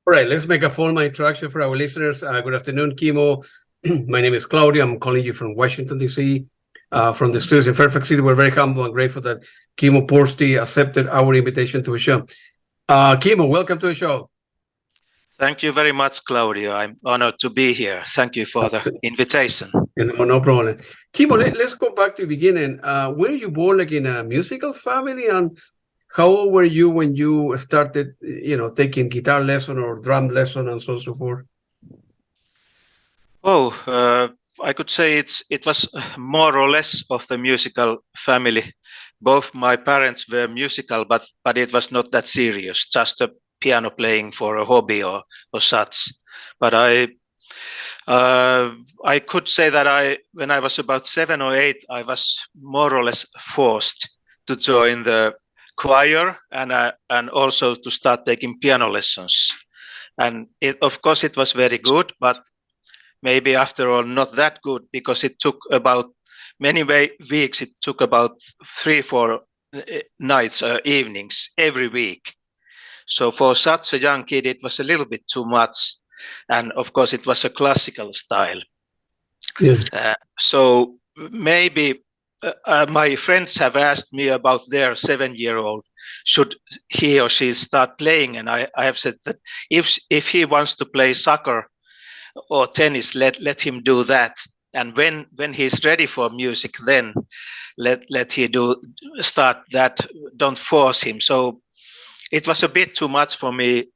All right, let's make a formal introduction for our listeners. Good afternoon, Kimmo. My name is Claudio. I'm calling you from Washington, D.C., from the studios in Fairfax City. We're very humble and grateful that Kimmo Pörsti accepted our invitation to a show. Kimmo, welcome to the show. Thank you very much, Claudio. I'm honored to be here. Thank you for the invitation. No problem. Kimmo, let's go back to the beginning. Were you born like in a musical family, and how old were you when you started, taking guitar lesson or drum lesson and so on and so forth? Oh, I could say it was more or less of the musical family. Both my parents were musical, but it was not that serious, just a piano playing for a hobby or such. But I could say that when I was about 7 or 8, I was more or less forced to join the choir and also to start taking piano lessons. And of course it was very good, but maybe after all not that good, because it took about many weeks. It took about 3-4 nights or evenings every week. So for such a young kid, it was a little bit too much. And of course, it was a classical style. Yes. So maybe my friends have asked me about their 7-year-old. Should he or she start playing? And I have said that if he wants to play soccer or tennis, let him do that. And when he's ready for music, then let he start that. Don't force him. So it was a bit too much for me.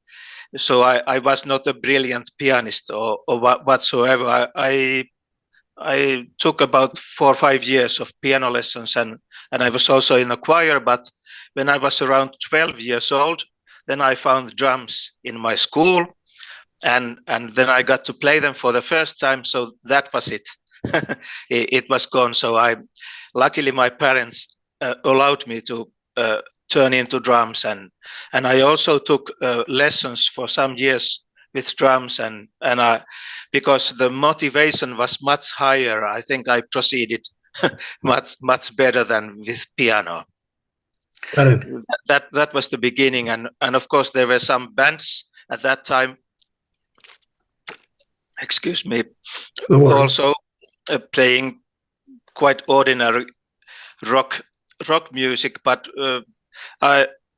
So I was not a brilliant pianist or whatsoever. I took about 4 or 5 years of piano lessons, and I was also in a choir. But when I was around 12 years old, then I found drums in my school, and then I got to play them for the first time. So that was it. It was gone. So luckily my parents allowed me to turn into drums, and I also took lessons for some years with drums, and because the motivation was much higher, I think I proceeded much better than with piano. That was the beginning, and of course there were some bands at that time. Excuse me. Also playing quite ordinary rock music, but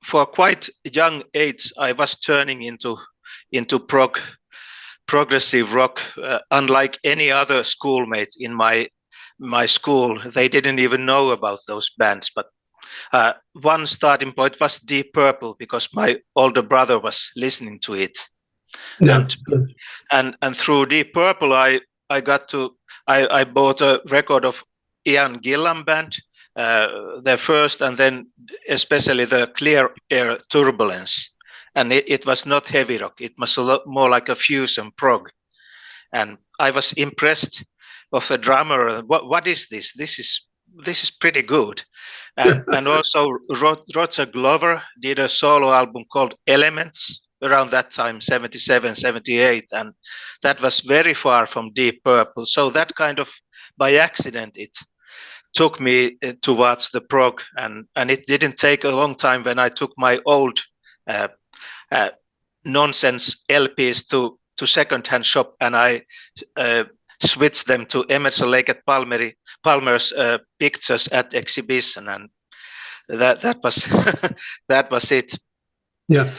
for quite young age, I was turning into progressive rock. Unlike any other schoolmate in my school, they didn't even know about those bands. But one starting point was Deep Purple, because my older brother was listening to it. Yeah. And through Deep Purple, I bought a record of Ian Gillan band, their first, and then especially the Clear Air Turbulence. And it was not heavy rock. It was a lot more like a fusion prog. And I was impressed of the drummer. What is this? This is pretty good. And also Roger Glover did a solo album called Elements around that time, 77, 78. And that was very far from Deep Purple. So that kind of by accident, it took me towards the prog. And it didn't take a long time when I took my old nonsense LPs to second-hand shop, and I switched them to Emerson, Lake at Palmer's pictures at exhibition, and that was that was it. Yeah.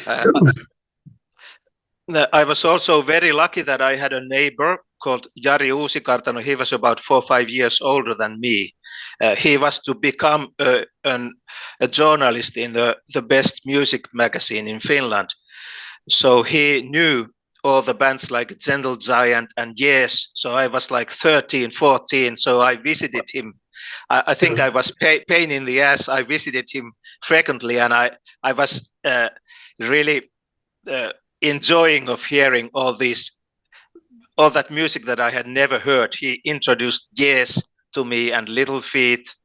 I was also very lucky that I had a neighbor called Jari Uusikartano. He was about 4 or 5 years older than me. He was to become a journalist in the best music magazine in Finland. So he knew all the bands like Gentle Giant and Yes. So I was like 13, 14. So I visited him. I think I was pain in the ass. I visited him frequently, and I was really enjoying of hearing all that music that I had never heard. He introduced Yes to me, and Little Feat,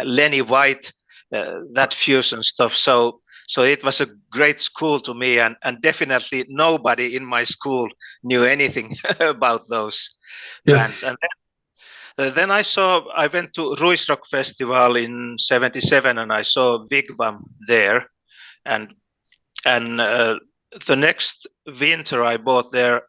Lenny White, that fusion stuff. So it was a great school to me, and definitely nobody in my school knew anything about those bands. And then I went to Ruisrock Festival in 77, and I saw Wigwam there, and the next winter I bought their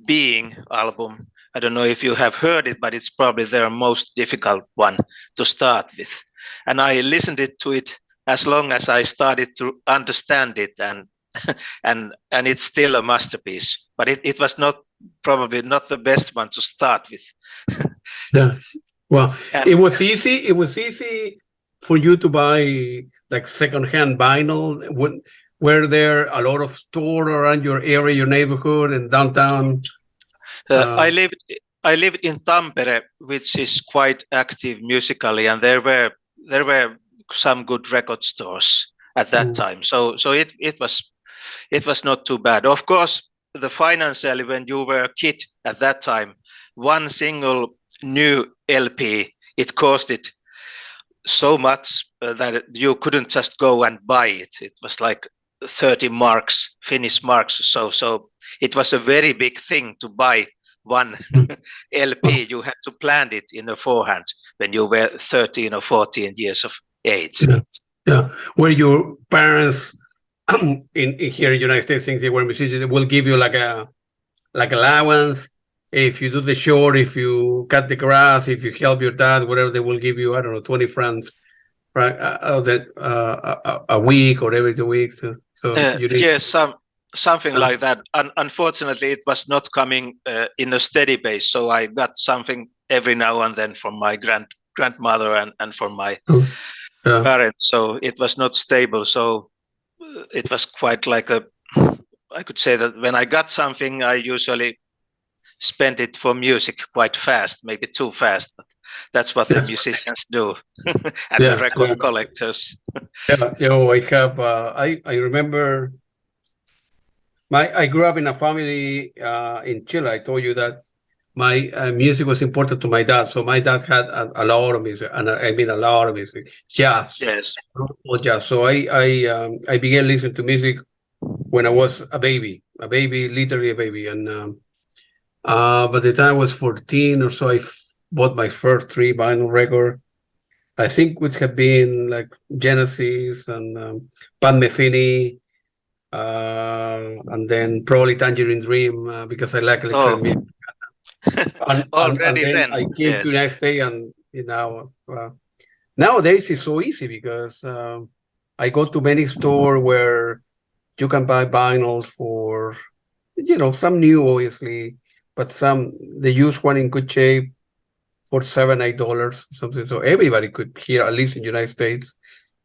Being album. I don't know if you have heard it, but it's probably their most difficult one to start with. And I listened to it as long as I started to understand it, and and it's still a masterpiece. But it was not probably not the best one to start with. Yeah. Well, And it was easy. It was easy for you to buy like secondhand vinyl. Were there a lot of store around your area, your neighborhood, and downtown? I lived in Tampere, which is quite active musically, and there were some good record stores at that time. So it was not too bad. Of course, the financially, when you were a kid at that time, one single new LP, it costed so much that you couldn't just go and buy it. It was like 30 marks, Finnish marks. So it was a very big thing to buy one LP. You had to plan it in beforehand when you were 13 or 14 years of age. Yeah. Were your parents in here in the United States, since they were musicians, they will give you like allowance if you do the shore, if you cut the grass, if you help your dad, whatever, they will give you, I don't know, 20 francs right, a week or every 2 weeks. So you need yes, something like that. Unfortunately, it was not coming in a steady base. So I got something every now and then from my grandmother and from my parents. So it was not stable. So it was quite like I could say that when I got something, I usually spent it for music quite fast, maybe too fast. But that's what the musicians do, and the record collectors. I have. I remember. I grew up in a family in Chile. I told you that my music was important to my dad. So my dad had a lot of music, and I mean a lot of music, jazz. Yes. Jazz. So I began listening to music when I was a baby, literally a baby. And by the time I was 14 or so, I bought my first 3 vinyl record, I think, which had been like Genesis and Pat Metheny, and then probably Tangerine Dream, because I like electronic music. And then I came to next day, and nowadays it's so easy because I go to many stores where you can buy vinyls for, some new, obviously, but some, the used one in good shape for $7-8 something. So everybody could hear, at least in the United States,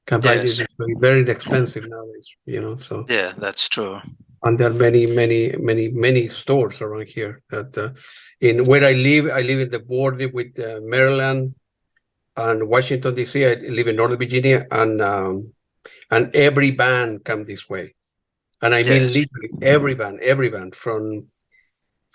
can buy this. It's very inexpensive nowadays, so. Yeah, that's true. And there are many stores around here that in where I live in the border with Maryland and Washington, D.C. I live in Northern Virginia, and every band come this way. And I mean literally every band from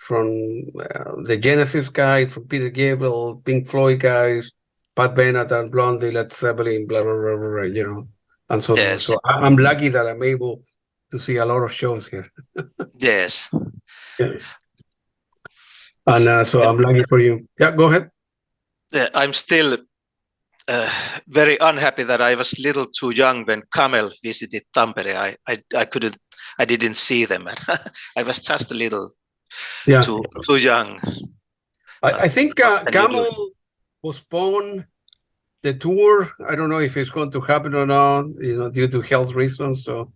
the Genesis guys, from Peter Gabriel, Pink Floyd guys, Pat Benatar, Blondie, Led Zeppelin, blah, blah, blah, blah, and so on. So I'm lucky that I'm able to see a lot of shows here. Yes. Yeah. And so I'm lucky for you. Yeah, go ahead. I'm still very unhappy that I was a little too young when Camel visited Tampere. I didn't see them. I was just a little too young. I think Camel postponed the tour. I don't know if it's going to happen or not, due to health reasons. So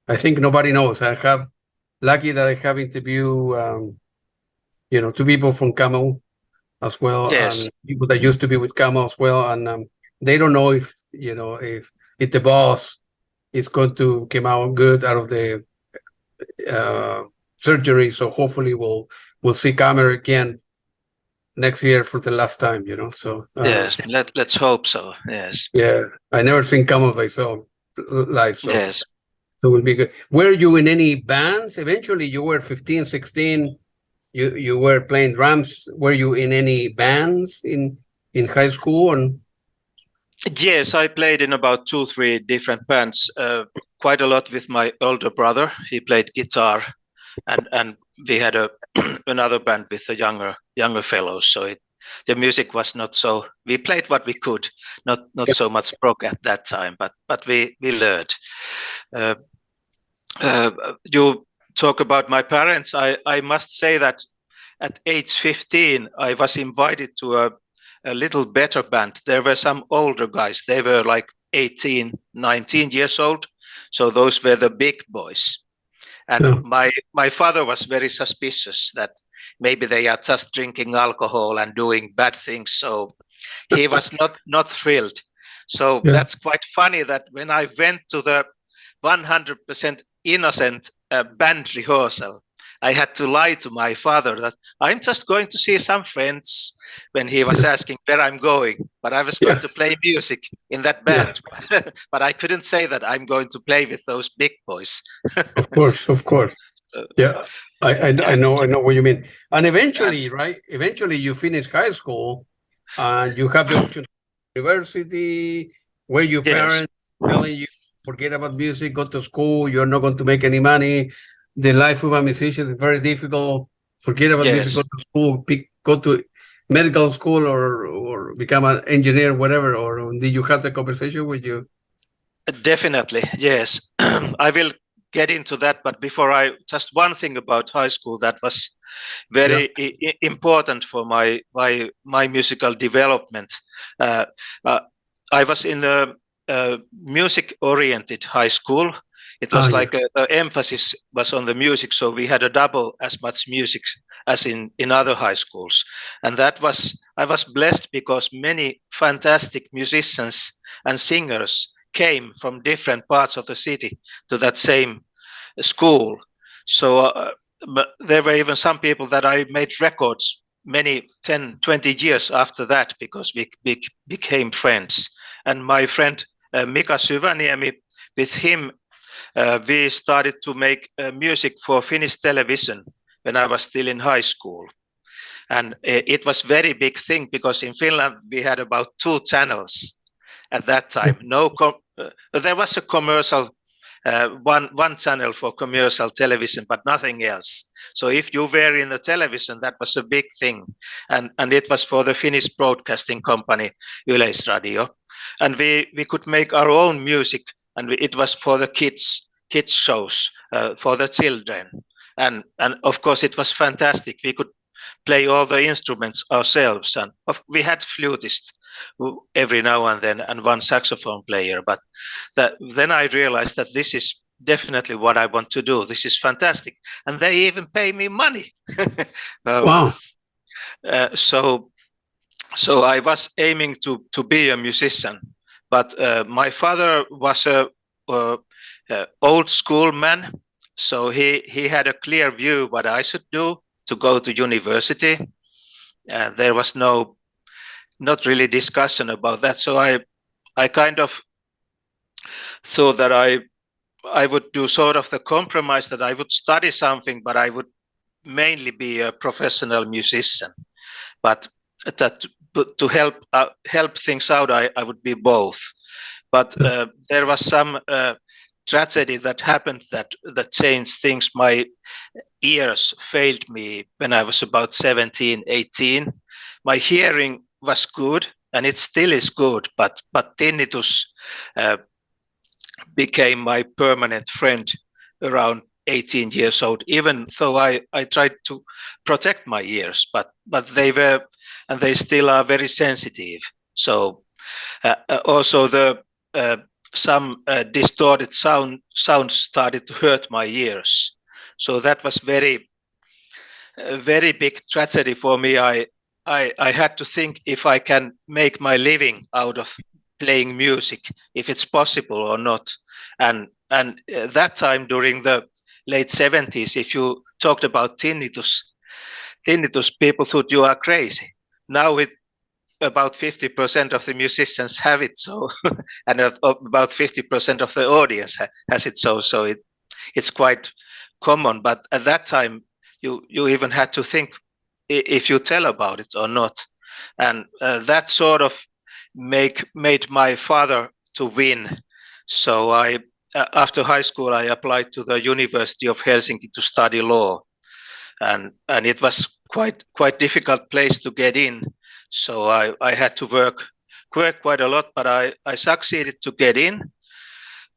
I think nobody knows. Lucky that I have interviewed, 2 people from Camel as well, and people that used to be with Camel as well, and they don't know if the boss is going to come out good out of the surgery. So hopefully we'll see Camel again next year for the last time. So yes, let's hope so. Yes. Yeah, I never seen Camel myself live. So. Yes. So it will be good. Were you in any bands? Eventually, you were 15, 16. You were playing drums. Were you in any bands in high school? And yes, I played in about 2-3 different bands. Quite a lot with my older brother. He played guitar, and we had another band with the younger fellows. So the music was not so. We played what we could, not so much prog at that time, but we learned. You talk about my parents, I must say that at age 15, I was invited to a little better band. There were some older guys. They were like 18, 19 years old. So those were the big boys. And my father was very suspicious that maybe they are just drinking alcohol and doing bad things. So he was not thrilled. So that's quite funny that when I went to the 100% innocent band rehearsal, I had to lie to my father that I'm just going to see some friends when he was asking where I'm going, but I was going to play music in that band. But I couldn't say that I'm going to play with those big boys. Of course. Yeah, I know what you mean. And eventually, right? Eventually, you finish high school, and you have the option to university, where your parents telling you forget about music, go to school. You're not going to make any money. The life of a musician is very difficult. Forget about music. Go to school. Go to medical school or become an engineer, whatever. Or did you have the conversation with you? Definitely, yes. I will get into that, but before just one thing about high school that was very important for my musical development. I was in a music-oriented high school. It was like the emphasis was on the music, so we had a double as much music as in other high schools. And I was blessed because many fantastic musicians and singers came from different parts of the city to that same school. So there were even some people that I made records many 10, 20 years after that because we became friends. And my friend Mika Syväniemi, with him, we started to make music for Finnish television when I was still in high school. And it was very big thing because in Finland we had about 2 channels at that time. There was a commercial, one channel for commercial television, but nothing else. So if you were in the television, that was a big thing. And it was for the Finnish broadcasting company, Yleisradio. And we could make our own music, and it was for the kids shows, for the children. And of course, it was fantastic. We could play all the instruments ourselves. And we had flutists every now and then and one saxophone player. But then I realized that this is definitely what I want to do. This is fantastic. And they even pay me money. Wow. So I was aiming to be a musician. But my father was a old school man. So he had a clear view what I should do to go to university. There was not really discussion about that. So I kind of thought that I would do sort of the compromise that I would study something, but I would mainly be a professional musician. But that to help things out, I would be both. But there was some tragedy that happened that changed things. My ears failed me when I was about 17, 18. My hearing was good, and it still is good, but tinnitus became my permanent friend around 18 years old, even though I tried to protect my ears, but they were, and they still are, very sensitive. So also some distorted sounds started to hurt my ears. So that was very big tragedy for me. I had to think if I can make my living out of playing music, if it's possible or not. And that time during the late 70s, if you talked about tinnitus, people thought you are crazy. Now about 50% of the musicians have it, so and about 50% of the audience has it, so it's quite common. But at that time, you even had to think if you tell about it or not, and that sort of made my father to win. So after high school, I applied to the University of Helsinki to study law, and it was quite difficult place to get in. So I had to work quite a lot, but I succeeded to get in.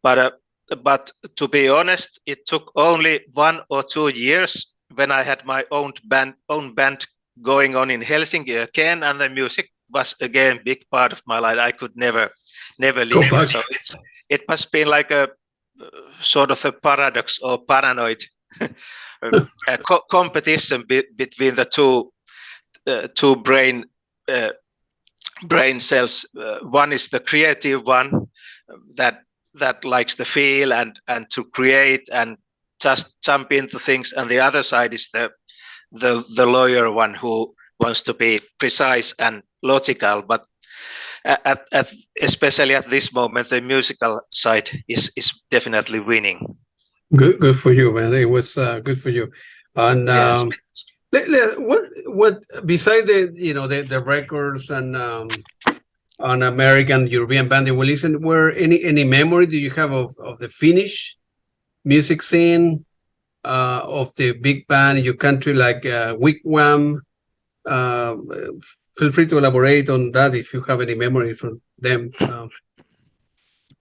But but to be honest, it took only 1 or 2 years when I had my own band going on in Helsinki again, and the music was again a big part of my life. I could never leave it. So it must be like a sort of a paradox or paranoid competition between the two brain cells. One is the creative one that likes to feel and to create and just jump into things, and the other side is the lawyer one who wants to be precise and logical. But especially at this moment, the musical side is definitely winning. Good for you, man. It was good for you. And Yes. what besides the records and on American European band we listen, were any memory do you have of the Finnish music scene, of the big band in your country, like Wigwam? Feel free to elaborate on that if you have any memory from them.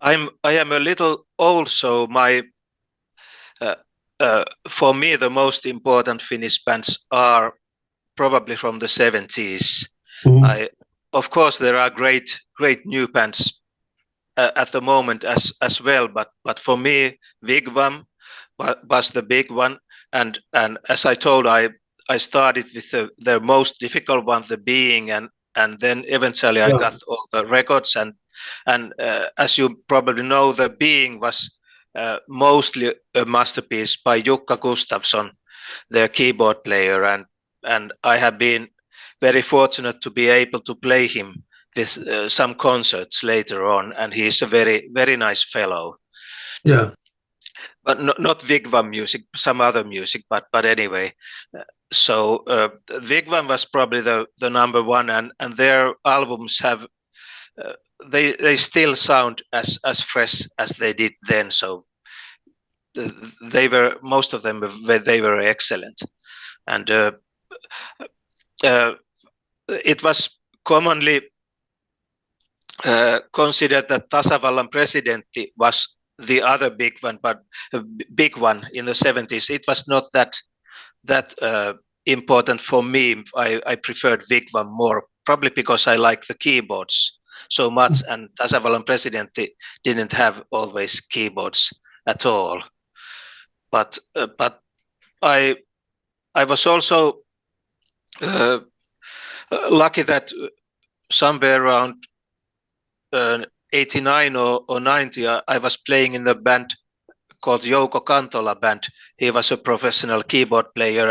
I am a little old, so my for me the most important Finnish bands are probably from the 70s. Of course, there are great new bands at the moment as well, but for me, Wigwam was the big one, and as I told, I started with the most difficult one, the Being, and then eventually I got all the records, and as you probably know, the Being was mostly a masterpiece by Jukka Gustafsson, their keyboard player, and I have been very fortunate to be able to play him with some concerts later on, and he's a very nice fellow. Yeah, but not Wigwam music, some other music, but anyway. So Wigwam was probably the number one, and their albums have they still sound as fresh as they did then. So they were, most of them they were excellent, and it was commonly considered that Tasavallan Presidentti was the other big one, but big one in the 70s. It was not that important for me. I preferred Wigwam more, probably because I like the keyboards so much, and Tasavallan Presidentti didn't have always keyboards at all. But I was also lucky that somewhere around 89 or 90, I was playing in the band called Jouko Kantola Band. He was a professional keyboard player,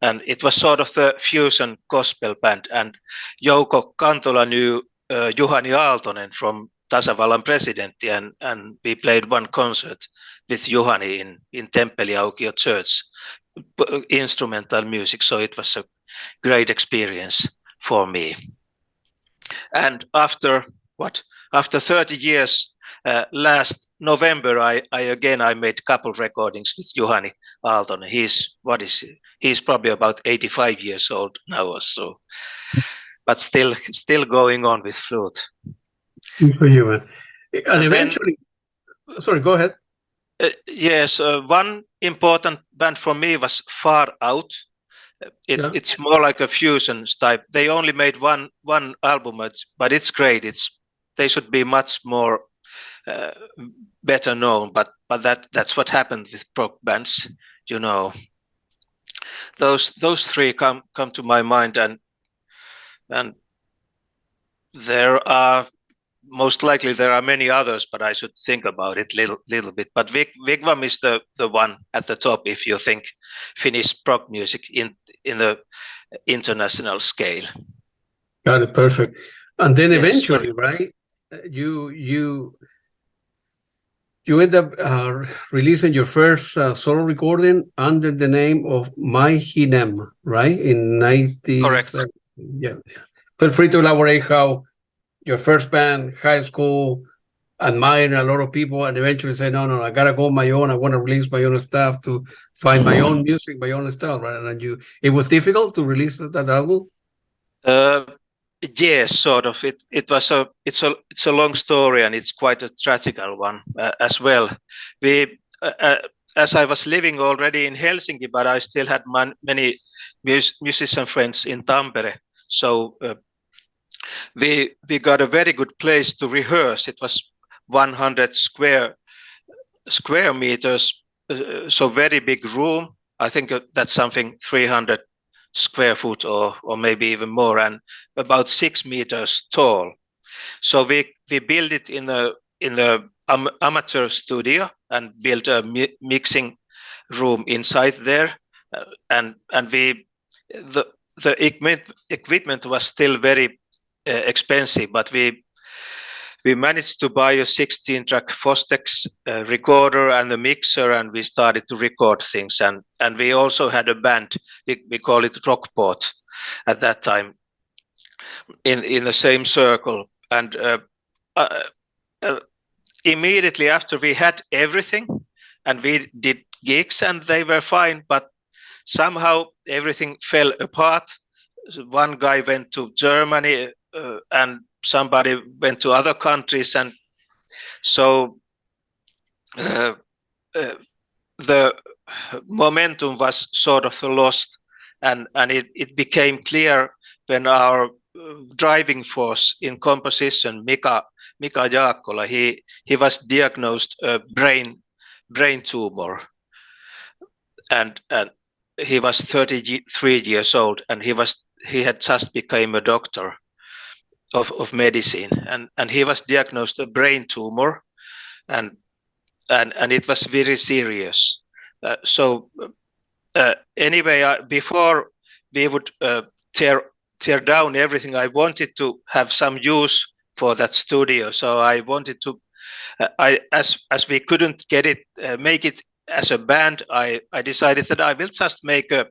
and it was sort of the fusion gospel band. And Jouko Kantola knew Juhani Aaltonen from Tasavallan Presidentti, and we played one concert with Juhani in Temppeli Aukio Church, instrumental music. So it was a great experience for me. And after 30 years, last November, I made a couple recordings with Juhani Aaltonen. He's probably about 85 years old now or so, but still going on with flute. Good for you, man. And eventually, sorry, go ahead. Yes, one important band for me was Far Out. It's more like a fusion type. They only made one album, but it's great. They should be much more better known. But that's what happened with prog bands, you know. Those three come to my mind, and there are most likely there are many others, but I should think about it little bit. But Wigwam is the one at the top if you think Finnish prog music in the international scale. Got it, perfect. And then eventually, right? You end up releasing your first solo recording under the name of My Hinem, right? In 90. Correct. Yeah. Feel free to elaborate how your first band, high school, admiring a lot of people, and eventually say, no, I gotta go on my own. I want to release my own stuff to find my own music, my own style, right? And it was difficult to release that album. Yes, sort of. It's a long story, and it's quite a tragical one as well. We, as I was living already in Helsinki, but I still had many musician friends in Tampere. So we got a very good place to rehearse. It was 100 square meters, so very big room. I think that's something 300 square foot or maybe even more, and about 6 meters tall. So we built it in a amateur studio and built a mixing room inside there, and the equipment was still very expensive, but we managed to buy a 16-track Fostex recorder and a mixer, and we started to record things. And we also had a band, we call it Rockport at that time, in the same circle. And immediately after we had everything, and we did gigs, and they were fine, but somehow everything fell apart. One guy went to Germany, and somebody went to other countries, and so the momentum was sort of lost, and it became clear when our driving force in composition, Mika Jaakkola, he was diagnosed a brain tumor, and he was 33 years old, and he had just become a doctor of medicine, and he was diagnosed a brain tumor, and it was very serious. Anyway, before we would tear down everything, I wanted to have some use for that studio. So I wanted to, as we couldn't make it as a band, I decided that I will just make a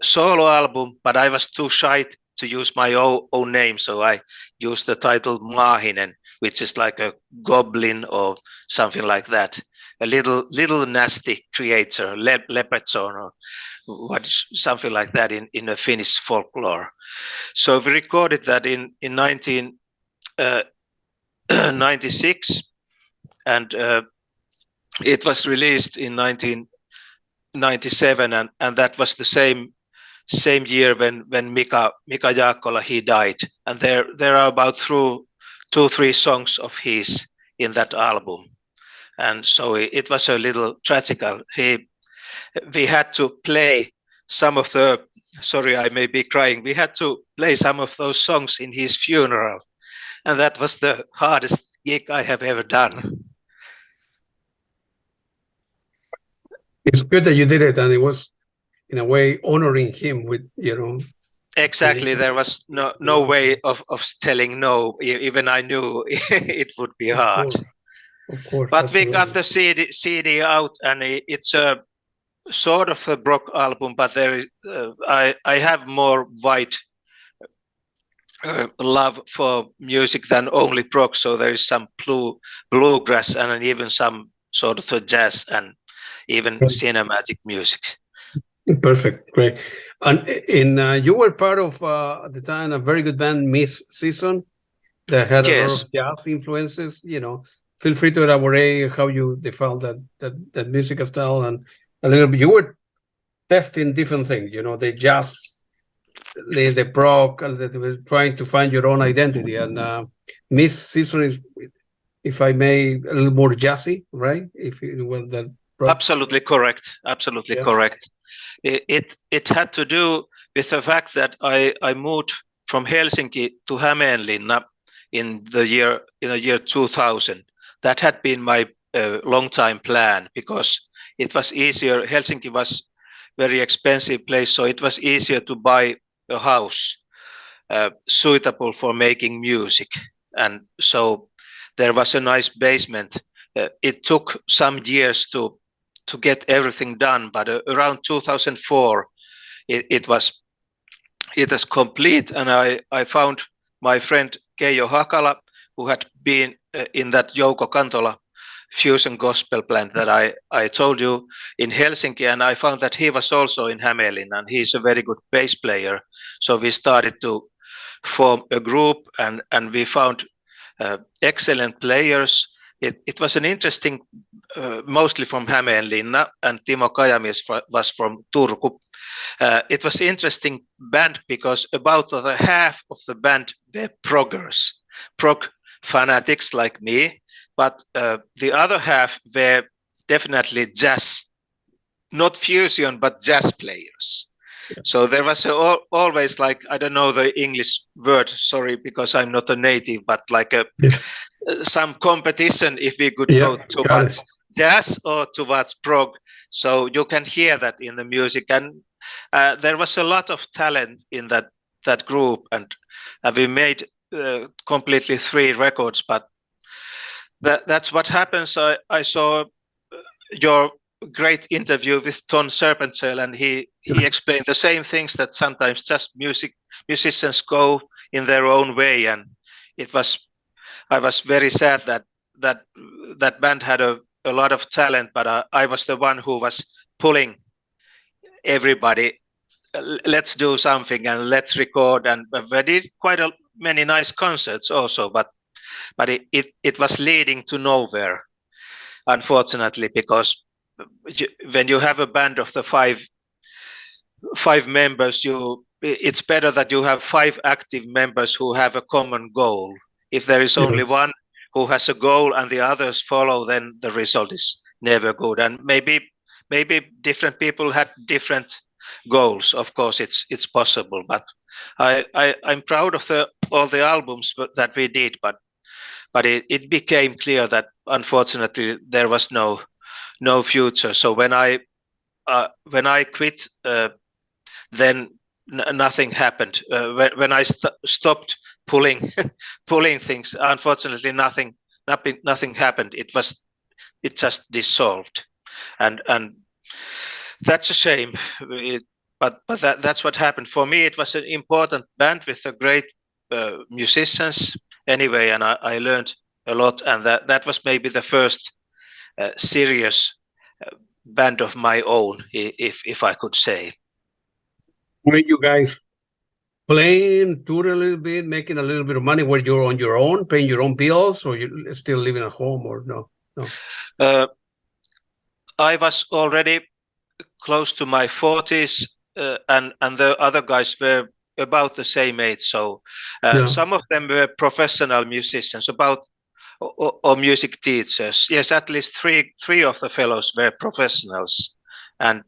solo album, but I was too shy to use my own name, so I used the title Maahinen, which is like a goblin or something like that, a little nasty creature, leprechaun or something like that in a Finnish folklore. So we recorded that in 1996, and it was released in 1997, and that was the same year when Mika Jaakkola, he died. And there are about 2-3 songs of his in that album, and so it was a little tragical. We had to play some of the, sorry, I may be crying, we had to play some of those songs in his funeral, and that was the hardest gig I have ever done. It's good that you did it, and it was in a way honoring him with, Exactly. There was no way of telling no, even I knew it would be hard. Of course. But absolutely. we got the CD out, and it's a sort of a prog album, but there is I have more wide love for music than only prog, so there is some bluegrass and even some sort of a jazz and even cinematic music. Perfect, great. And you were part of at the time a very good band, Miss Season, that had a lot of jazz influences. Feel free to elaborate how you found that musical style, and a little bit. You were testing different things, the jazz, the prog, and they were trying to find your own identity. And Miss Season is, if I may, a little more jazzy, right? If you want that. Absolutely correct. Absolutely correct. It had to do with the fact that I moved from Helsinki to Hämeenlinna in the year 2000. That had been my long time plan, because it was easier. Helsinki was very expensive place, so it was easier to buy a house suitable for making music, and so there was a nice basement. It took some years to get everything done, but around 2004 it was complete, and I found my friend Keijo Hakala, who had been in that Jouko Kantola fusion gospel band that I told you in Helsinki, and I found that he was also in Hämeenlinna, and he's a very good bass player. So we started to form a group, and we found excellent players. It was an interesting, mostly from Hämeenlinna, and Timo Kajamies was from Turku. It was interesting band because about the half of the band were proggers, prog fanatics like me, but the other half were definitely jazz, not fusion, but jazz players. So there was always, like, I don't know the English word, sorry, because I'm not a native, but like some competition if we could go towards jazz or towards prog. So you can hear that in the music, and there was a lot of talent in that group, and we made completely 3 records. But that's what happens. I saw your great interview with Ton Serpentzel, and he explained the same things, that sometimes just musicians go in their own way, and I was very sad that band had a lot of talent, but I was the one who was pulling everybody. Let's do something and let's record, and we did quite many nice concerts also, but it was leading to nowhere, unfortunately, because when you have a band of the five members, it's better that you have 5 active members who have a common goal. If there is only one who has a goal and the others follow, then the result is never good. And maybe different people had different goals. Of course, it's possible. But I'm proud of all the albums that we did. But it became clear that unfortunately there was no future. So when I quit, then nothing happened. When I stopped pulling things, unfortunately nothing happened. It just dissolved, and that's a shame. But that's what happened. For me, it was an important band with a great musicians anyway, and I learned a lot, and that was maybe the first serious band of my own, if I could say. Were you guys playing, tour a little bit, making a little bit of money? Were you on your own, paying your own bills, or you still living at home, or no? I was already close to my 40s, and the other guys were about the same age. So some of them were professional musicians, or music teachers. Yes, at least three of the fellows were professionals, and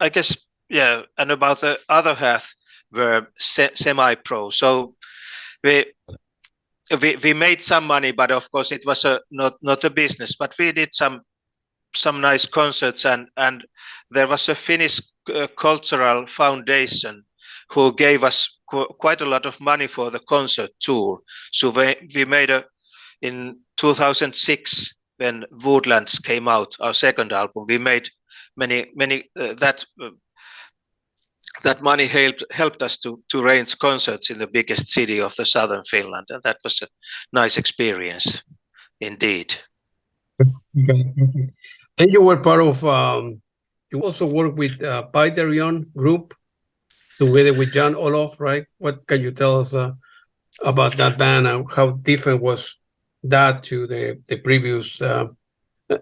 I guess, yeah, and about the other half were semi-pro. So we made some money, but of course it was not a business. But we did some nice concerts, and there was a Finnish cultural foundation who gave us quite a lot of money for the concert tour. So we made in 2006, when Woodlands came out, our second album, we made many that money helped us to arrange concerts in the biggest city of the southern Finland, and that was a nice experience indeed. And you were part of, you also work with Paidarion group together with Jan Olof, right? What can you tell us about that band, and how different was that to the previous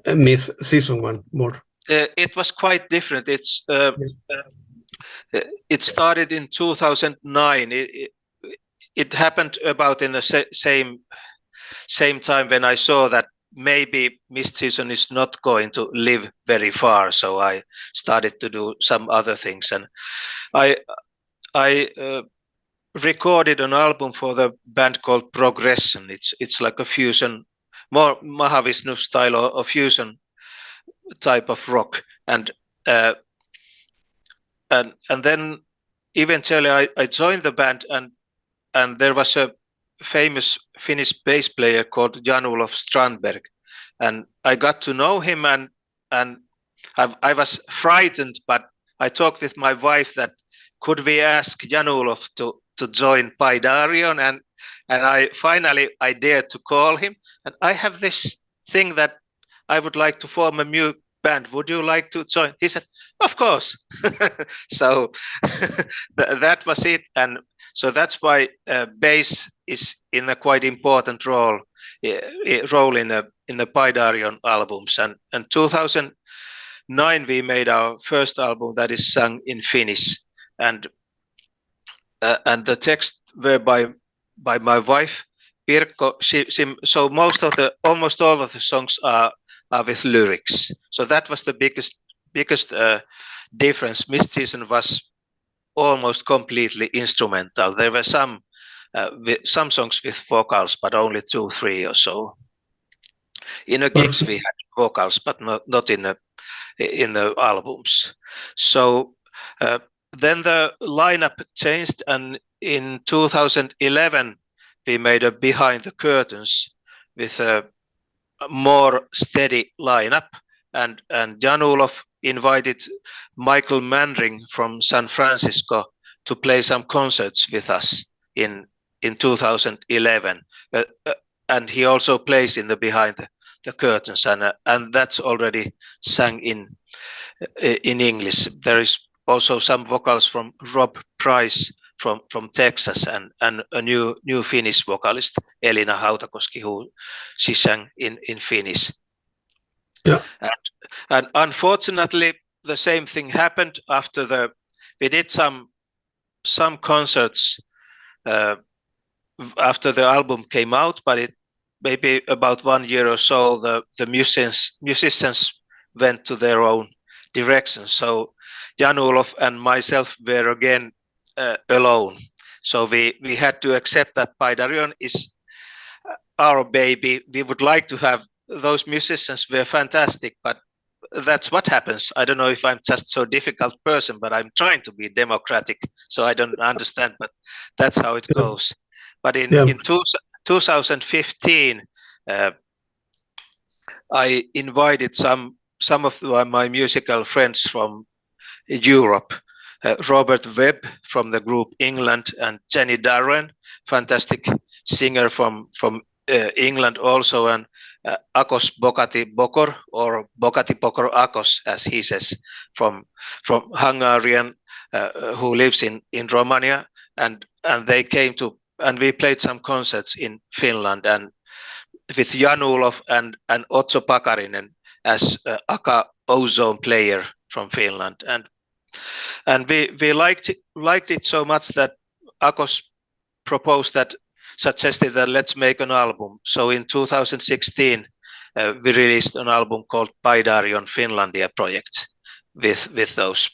Miss Season 1 more? It was quite different. It started in 2009. It happened about in the same time when I saw that maybe Mist Season is not going to live very far. So I started to do some other things, and I recorded an album for the band called Progression. It's like a fusion, more Mahavishnu style or fusion type of rock, and then eventually I joined the band, and there was a famous Finnish bass player called Jan-Olof Strandberg, and I got to know him, and I was frightened, but I talked with my wife that could we ask Jan-Olof to join Paidarion, and I finally dared to call him, and I have this thing that I would like to form a band, would you like to join? He said, of course. So that was it. And so that's why bass is in a quite important role in the Paidarion albums. And 2009 we made our first album that is sung in Finnish, and the text were by my wife Pirkko. So almost all of the songs are with lyrics. So that was the biggest difference. Mid-season was almost completely instrumental. There were some songs with vocals, but only 2-3 or so. In the gigs we had vocals, but not in the albums. So then the lineup changed, and in 2011 we made a Behind the Curtains with a more steady lineup, and Jan-Olof invited Michael Manring from San Francisco to play some concerts with us in 2011, and he also plays in the Behind the Curtains, and that's already sang in English. There is also some vocals from Rob Price from Texas, and a new Finnish vocalist, Elina Hautakoski, who she sang in Finnish. Yeah. And unfortunately, the same thing happened after we did some concerts after the album came out, but it maybe about 1 year or so, the musicians went to their own direction. So Jan-Olof and myself were again alone. So we had to accept that Paidarion is our baby. We would like to have those musicians, were fantastic, but that's what happens. I don't know if I'm just so difficult person, but I'm trying to be democratic, so I don't understand, but that's how it goes. But in 2015, I invited some of my musical friends from Europe, Robert Webb from the group England, and Jenny Darren, fantastic singer from England also, and Akos Bokati Bokor, or Bokati Bokor Akos, as he says, from Hungarian, who lives in Romania, and they came to, and we played some concerts in Finland, and with Jan-Olof and Otso Pakarinen as Aka Ozone player from Finland, and we liked it so much that Akos suggested that let's make an album. So in 2016 we released an album called Paidarion Finlandia Project with those.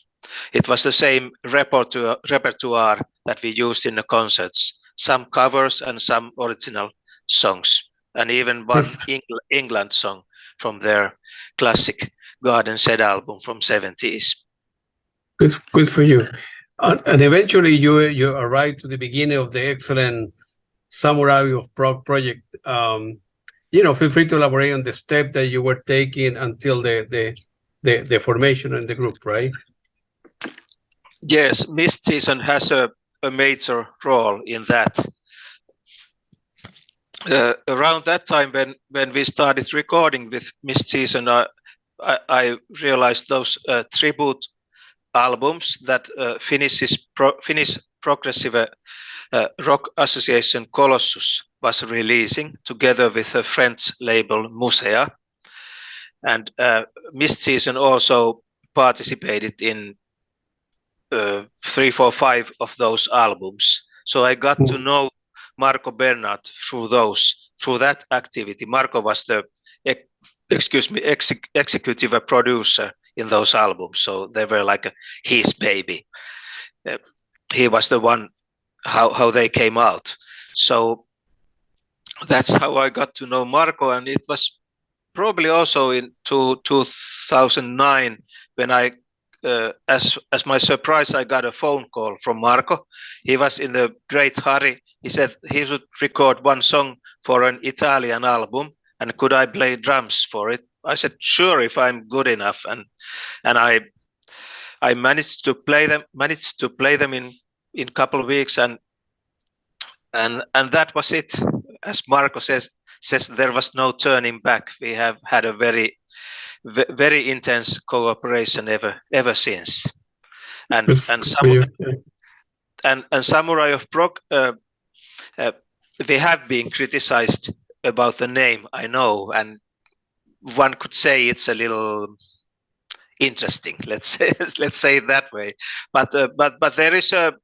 It was the same repertoire that we used in the concerts, some covers and some original songs, and even one England song from their classic Garden Shed album from 70s. Good for you. And eventually you arrived to the beginning of the excellent Samurai of Prog project. Feel free to elaborate on the step that you were taking until the formation in the group, right? Yes, Mid-season has a major role in that. Around that time when we started recording with Mid-season, I realized those tribute albums that Finnish progressive rock association Colossus was releasing together with a French label Musea, and Mid-season also participated in 3, 4, 5 of those albums. So I got to know Marco Bernard through that activity. Marco was the executive producer in those albums, so they were like his baby. He was the one how they came out. So that's how I got to know Marco, and it was probably also in 2009 when I as my surprise, I got a phone call from Marco. He was in the great hurry. He said he should record one song for an Italian album, and could I play drums for it? I said sure, if I'm good enough, and I managed to play them in a couple of weeks, and that was it. As Marco says there was no turning back. We have had a very very intense cooperation ever since. And Samurai of Prog, they have been criticized about the name, I know, and one could say it's a little interesting. Let's say it that way. But there is a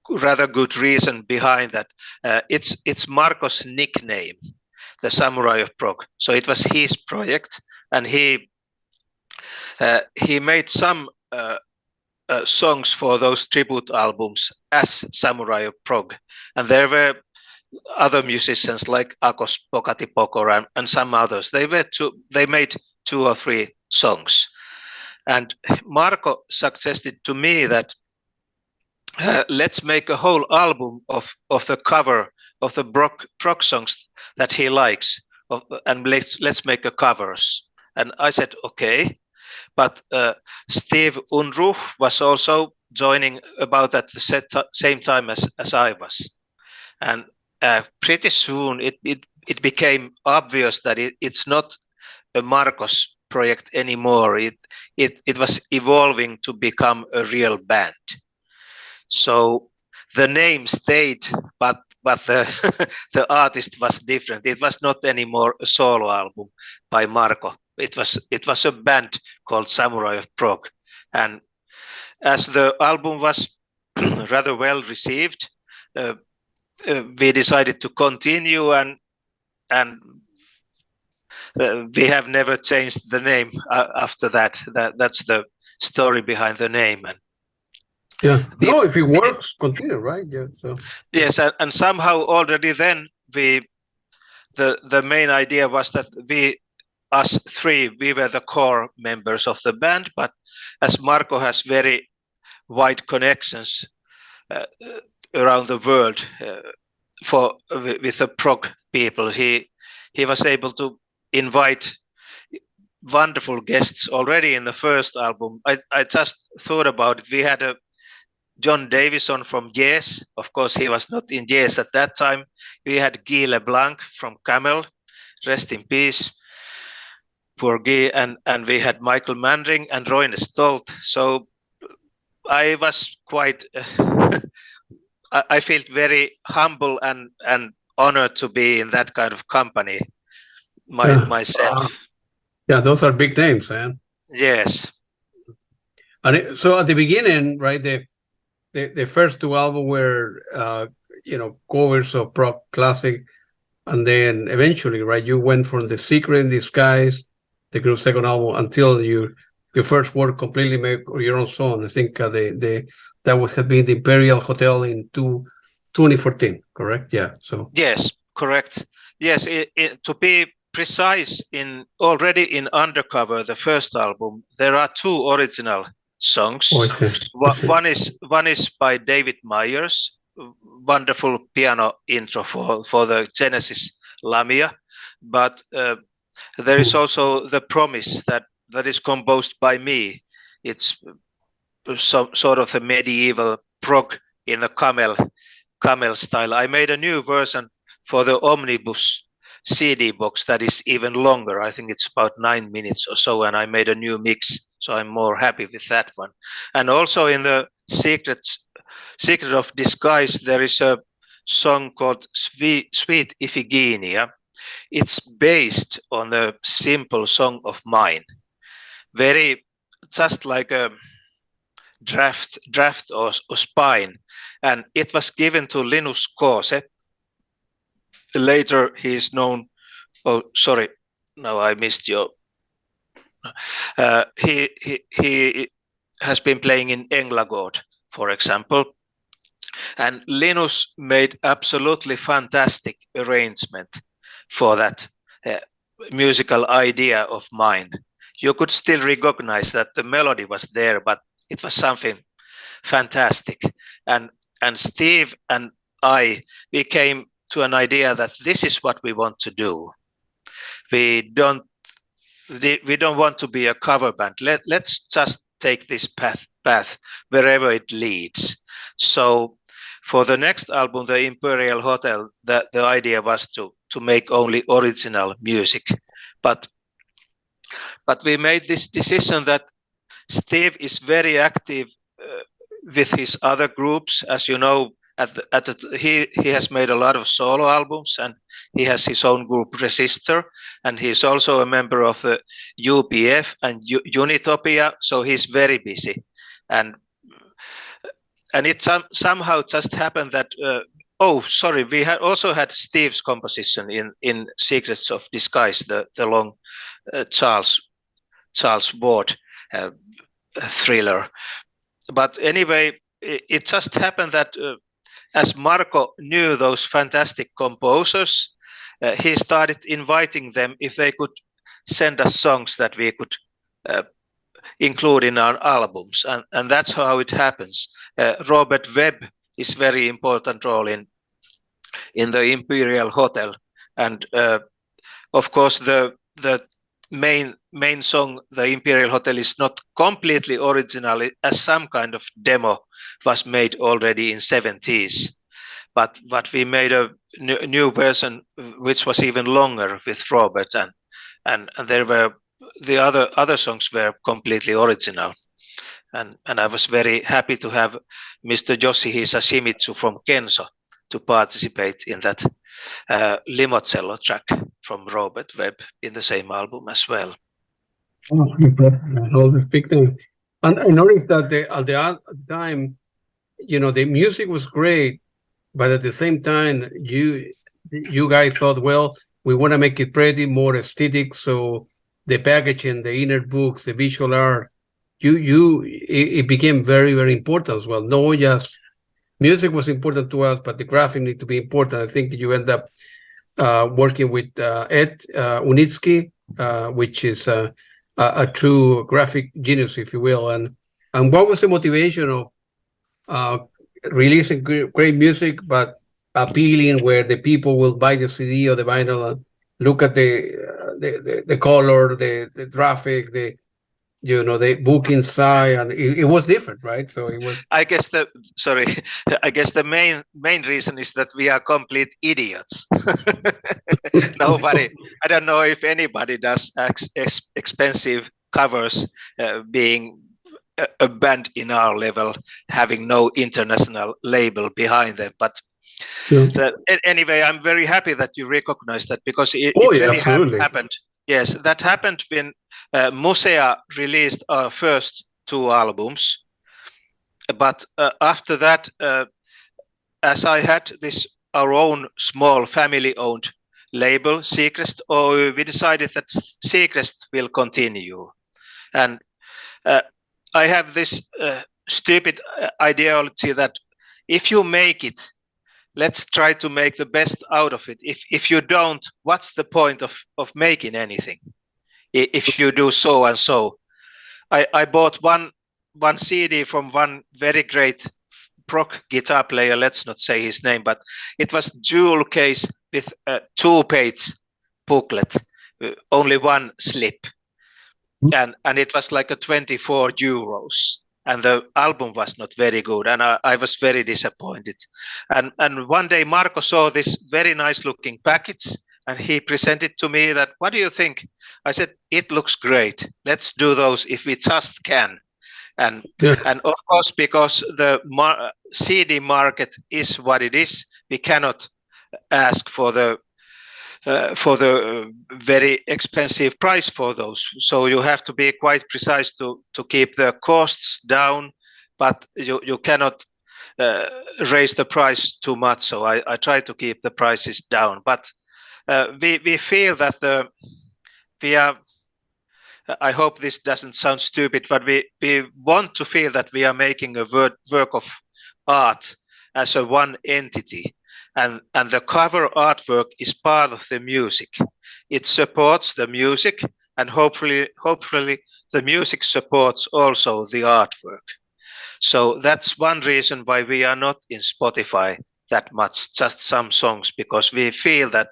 rather good reason behind that. It's Marco's nickname, the Samurai of Prog. So it was his project, and he made some songs for those tribute albums as Samurai of Prog, and there were other musicians like Akos Pokatipokor and some others. They made 2 or 3 songs, and Marco suggested to me that let's make a whole album of the cover of the prog songs that he likes, and let's make a covers. And I said okay, but Steve Unruh was also joining about at the same time as I was, and pretty soon it became obvious that it's not a Marcos project anymore. It was evolving to become a real band. So the name stayed, but the the artist was different. It was not anymore a solo album by Marco. It was a band called Samurai of Prog, and as the album was rather well received, we decided to continue, and we have never changed the name after that. That's the story behind the name. And no, if it works, continue, right? Yeah. So yes, and somehow already then the main idea was that us 3, we were the core members of the band, but as Marco has very wide connections around the world with the prog people, he was able to invite wonderful guests already in the first album. I just thought about it. We had John Davison from Yes. Of course, he was not in Yes at that time. We had Guy LeBlanc from Camel, rest in peace, poor Guy, and we had Michael Mandring and Roine Stolt. So I was quite, I felt very humble and honored to be in that kind of company myself. Yeah, those are big names, man. Yes. And so at the beginning, right, the first 2 albums were, covers of prog classic, and then eventually, right, you went from The Secret in Disguise, the group's second album, until your first work completely make your own song. I think that was had been the Imperial Hotel in 2014, correct? Yeah. So yes, correct. Yes, to be precise, already in Undercover, the first album, there are 2 original songs. I see. One is by David Myers, wonderful piano intro for the Genesis Lamia, but there is also The Promise that is composed by me. It's some sort of a medieval prog in the Camel-style. I made a new version for the Omnibus CD box that is even longer. I think it's about 9 minutes or so, and I made a new mix, so I'm more happy with that one. And also in the Secret of Disguise, there is a song called Sweet Iphigenia. It's based on a simple song of mine, very just like a draft or spine, and it was given to Linus Kose. Later he is known, oh sorry, now I missed you. He has been playing in Englagård, for example, and Linus made absolutely fantastic arrangement for that musical idea of mine. You could still recognize that the melody was there, but it was something fantastic. And Steve and we came to an idea that this is what we want to do. We don't want to be a cover band. Let's just take this path wherever it leads. So for the next album, the Imperial Hotel, the idea was to make only original music but we made this decision that Steve is very active with his other groups, as you know. He has made a lot of solo albums, and he has his own group Resistor, and he's also a member of the UPF and Unitopia, so he's very busy. And it somehow just happened that we had also had Steve's composition in Secrets of Disguise, the long Charles Ward thriller. But anyway, it just happened that as Marco knew those fantastic composers, he started inviting them if they could send us songs that we could include in our albums, and that's how it happens. Robert Webb is very important role in the Imperial Hotel, and of course the main song, the Imperial Hotel, is not completely original, as some kind of demo was made already in 70s, but we made a new version which was even longer with Robert, and there were the other songs were completely original, and I was very happy to have Mr. Yoshihisa Shimizu from Kenzo to participate in that limoncello track from Robert Webb in the same album as well. Oh, all the big thing. And I noticed that at the time, the music was great, but at the same time, you guys thought, well, we want to make it pretty, more aesthetic. So the packaging, the inner books, the visual art, it became very, very important as well. No, just music was important to us, but the graphic need to be important. I think you end up working with Ed Unitsky, which is a true graphic genius, if you will. And what was the motivation of releasing great music, but appealing where the people will buy the CD or the vinyl and look at the color, the graphic, the book inside, and it was different, right? So it was. I guess the main reason is that we are complete idiots. Nobody, I don't know if anybody does expensive covers, being a band in our level, having no international label behind them. But anyway, I'm very happy that you recognize that, because it really happened. Yes, that happened when Musea released our first 2 albums. But after that, as I had our own small family-owned label, Seacrest, we decided that Seacrest will continue. And I have this stupid ideology that if you make it, let's try to make the best out of it. If you don't, what's the point of making anything? If you do so and so. I bought one CD from one very great prog guitar player, let's not say his name, but it was jewel case with a 2-page booklet, only one slip. And it was like a 24 euros. And the album was not very good, and I was very disappointed. And one day Marco saw this very nice looking package, and he presented to me that, what do you think? I said, it looks great. Let's do those if we just can. And of course, because the CD market is what it is, we cannot ask for the very expensive price for those. So you have to be quite precise to keep the costs down, but you cannot raise the price too much. So I try to keep the prices down. But we feel that we are, I hope this doesn't sound stupid, but we want to feel that we are making a work of art as a one entity. And the cover artwork is part of the music. It supports the music, and hopefully the music supports also the artwork. So that's one reason why we are not in Spotify that much, just some songs, because we feel that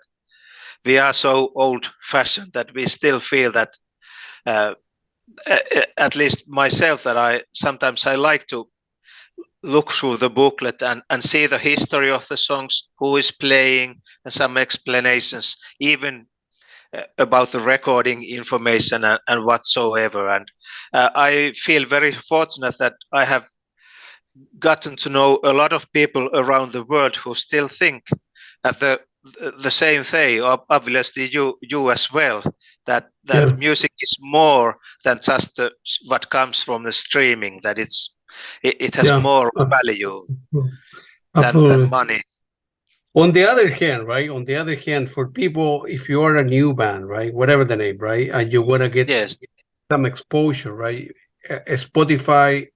we are so old-fashioned that we still feel that, at least myself, that I like to look through the booklet and see the history of the songs, who is playing, and some explanations, even about the recording information and whatsoever. And I feel very fortunate that I have gotten to know a lot of people around the world who still think that the same thing. Obviously, you as well. That Yeah. music is more than just what comes from the streaming. That it has Yeah. more value than Absolutely. money. On the other hand, right? On the other hand, for people, if you are a new band, right, whatever the name, right, and you want to get Yes, some exposure, right? Spotify,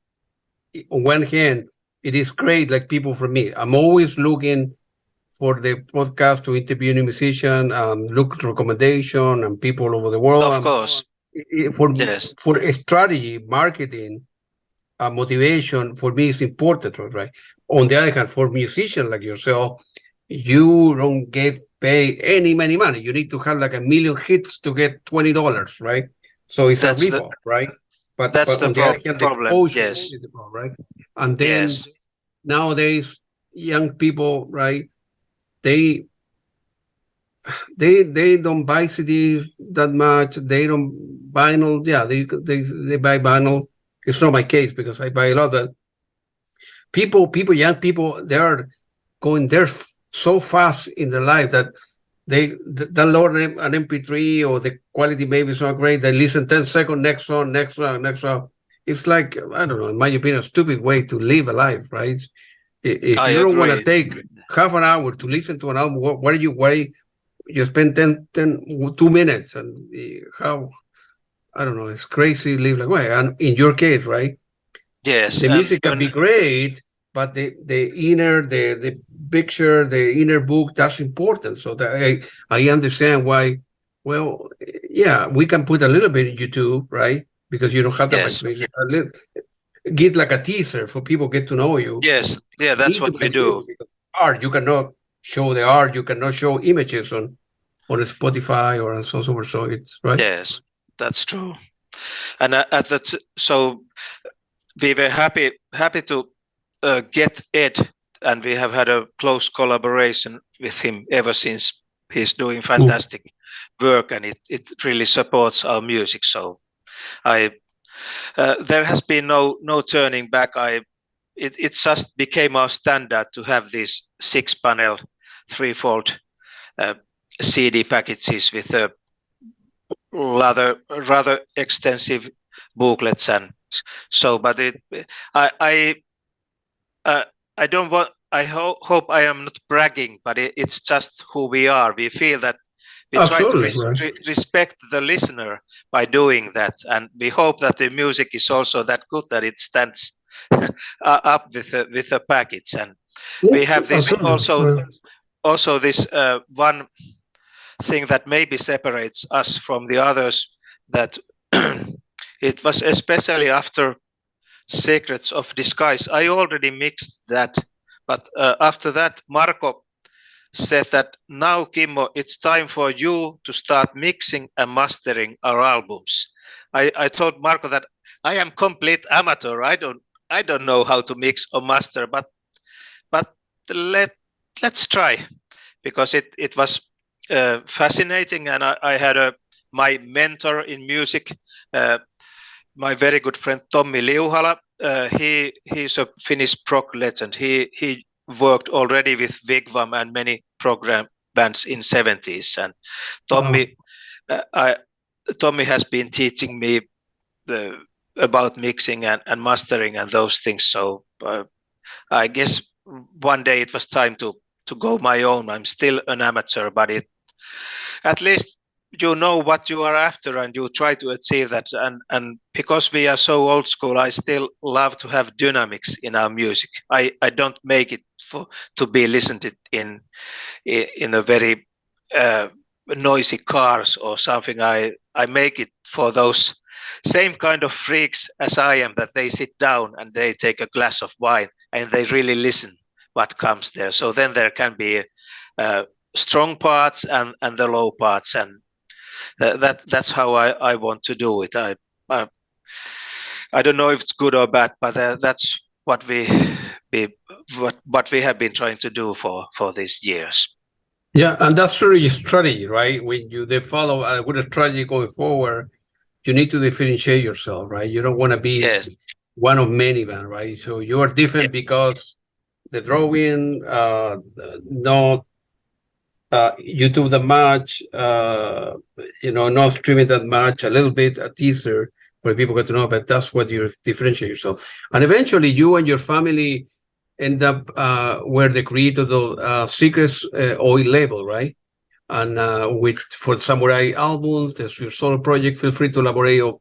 on one hand, it is great. Like people for me, I'm always looking for the podcast to interview a musician, look at recommendation and people all over the world. of course. For Yes, for a strategy, marketing, motivation for me is important, right? On the other hand, for musicians like yourself, you don't get paid any money. You need to have like 1 million hits to get $20, right? So it's a that's the ripoff, right? that's But the on the other hand, the problem. exposure Yes, is the problem, right? And then yes, nowadays, young people, right? They they don't buy CDs that much. They don't vinyl. Yeah, they buy vinyl. It's not my case because I buy a lot, but young people, they are going there so fast in their life that they download an MP3 or the quality maybe is not great. They listen 10 seconds, next one, next one, next one. It's like, I don't know, in my opinion, a stupid way to live a life, right? If I you don't want to agree. take half an hour to listen to an album, why you spend 2 minutes and how, I don't know, it's crazy to live like way. And in your case, right? Yes, The and music can be great, but the inner, the picture, the inner book, that's important. So that I understand why. Well, yeah, we can put a little bit in YouTube, right? Because you don't have that much yes, music. A little, get like a teaser for people get to know you. yes, yeah, You that's need to what we make do. music because art. You cannot show the art. You cannot show images on Spotify or on so forth. So it's right. Yes, that's true. And at that, so we were happy to get Ed, and we have had a close collaboration with him ever since. He's doing fantastic work, and it really supports our music. So I there has been no turning back. It just became our standard to have these 6-panel, threefold CD packages with a rather extensive booklets, and so. But I I don't want. I hope I am not bragging, but it's just who we are. We feel that we try to respect the listener by doing that, and we hope that the music is also that good that it stands up with the package. And we have this also this one thing that maybe separates us from the others, that it was especially after Secrets of Disguise. I already mixed that, but after that, Marco said that now, Kimmo, it's time for you to start mixing and mastering our albums. I told Marco that I am complete amateur. I don't know how to mix or master, but let's try, because it was fascinating, and I had my mentor in music, my very good friend Tommi Liuhala. He's a Finnish prog legend. He worked already with Wigwam and many program bands in 70s, and Tommi has been teaching me about mixing and mastering and those things. So I guess one day it was time to go my own. I'm still an amateur, but at least you know what you are after and you try to achieve that. And because we are so old school, I still love to have dynamics in our music. I don't make it to be listened in a very noisy cars or something. I make it for those same kind of freaks as I am, that they sit down and they take a glass of wine and they really listen what comes there. So then there can be strong parts and the low parts, and that's how I want to do it. I don't know if it's good or bad, but that's what we have been trying to do for these years. Yeah, and that's really your strategy, right? When they follow a good strategy going forward, you need to differentiate yourself, right? You don't want to be Yes. one of many, man, right? So you are different because the drawing, not YouTube that much, not streaming that much, a little bit, a teaser where people get to know, but that's what you differentiate yourself. And eventually you and your family end up where they created the Secrets oil label, right? And for Samurai albums, there's your solo project, feel free to elaborate of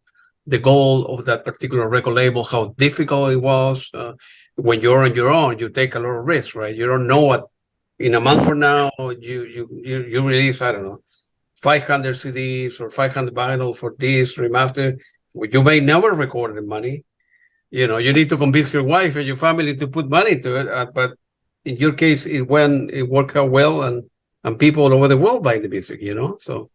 the goal of that particular record label, how difficult it was. When you're on your own, you take a lot of risks, right? You don't know what in a month from now you release, I don't know, 500 CDs or 500 vinyl for this remaster. You may never record the money. You need to convince your wife and your family to put money to it. But in your case, it worked out well, and people all over the world buying the music. So.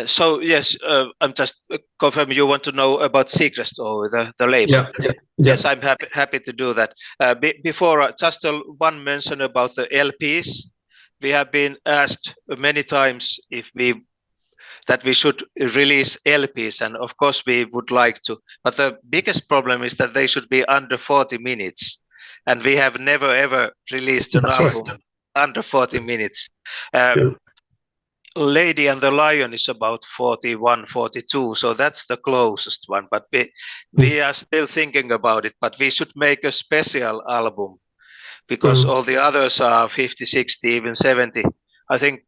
So yes, I'm just confirming you want to know about Secrets or the label. Yeah. Yes, I'm happy to do that. Before, just one mention about the LPs. We have been asked many times that we should release LPs, and of course we would like to. But the biggest problem is that they should be under 40 minutes, and we have never ever released an album under 40 minutes. Lady and the Lion is about 41, 42, so that's the closest one. But we are still thinking about it, but we should make a special album because all the others are 50, 60, even 70. I think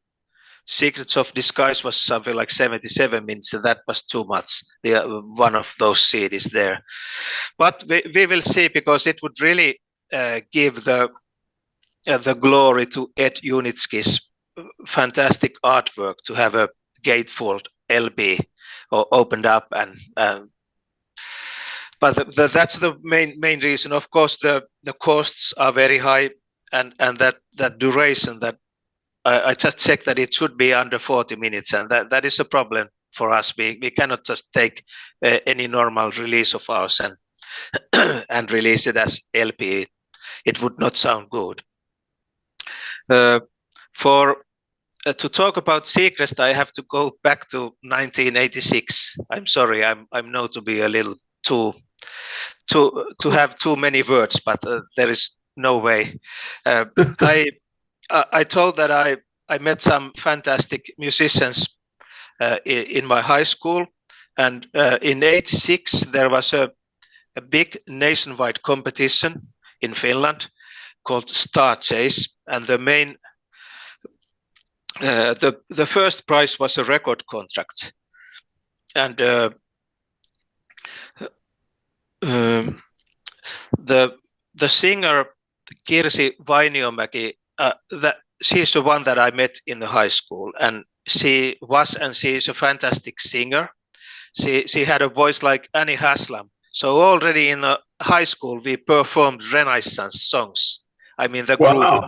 Secrets of Disguise was something like 77 minutes, and that was too much. One of those CDs there. But we will see, because it would really give the glory to Ed Unitsky's fantastic artwork to have a gatefold LP opened up, and but that's the main reason. Of course, the costs are very high, and that duration that I just checked that it should be under 40 minutes, and that is a problem for us. We cannot just take any normal release of ours and release it as LP. It would not sound good. To talk about Secrets, I have to go back to 1986. I'm sorry, I'm known to be a little to have too many words, but there is no way. I told that I met some fantastic musicians in my high school, and in '86 there was a big nationwide competition in Finland called Star Chase, and the main the first prize was a record contract, and the singer Kirsi Vainiomäki, she's the one that I met in the high school, and she is a fantastic singer. She had a voice like Annie Haslam. So already in the high school we performed Renaissance songs. I mean the group,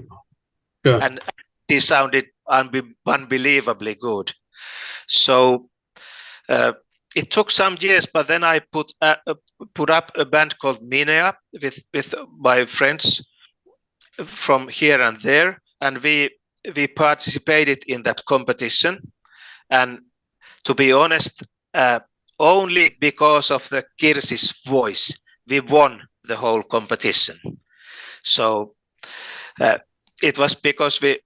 and she sounded unbelievably good. So it took some years, but then I put up a band called Minea with my friends from here and there, and we participated in that competition. And to be honest, only because of the Kirsi's voice, we won the whole competition. So it was because we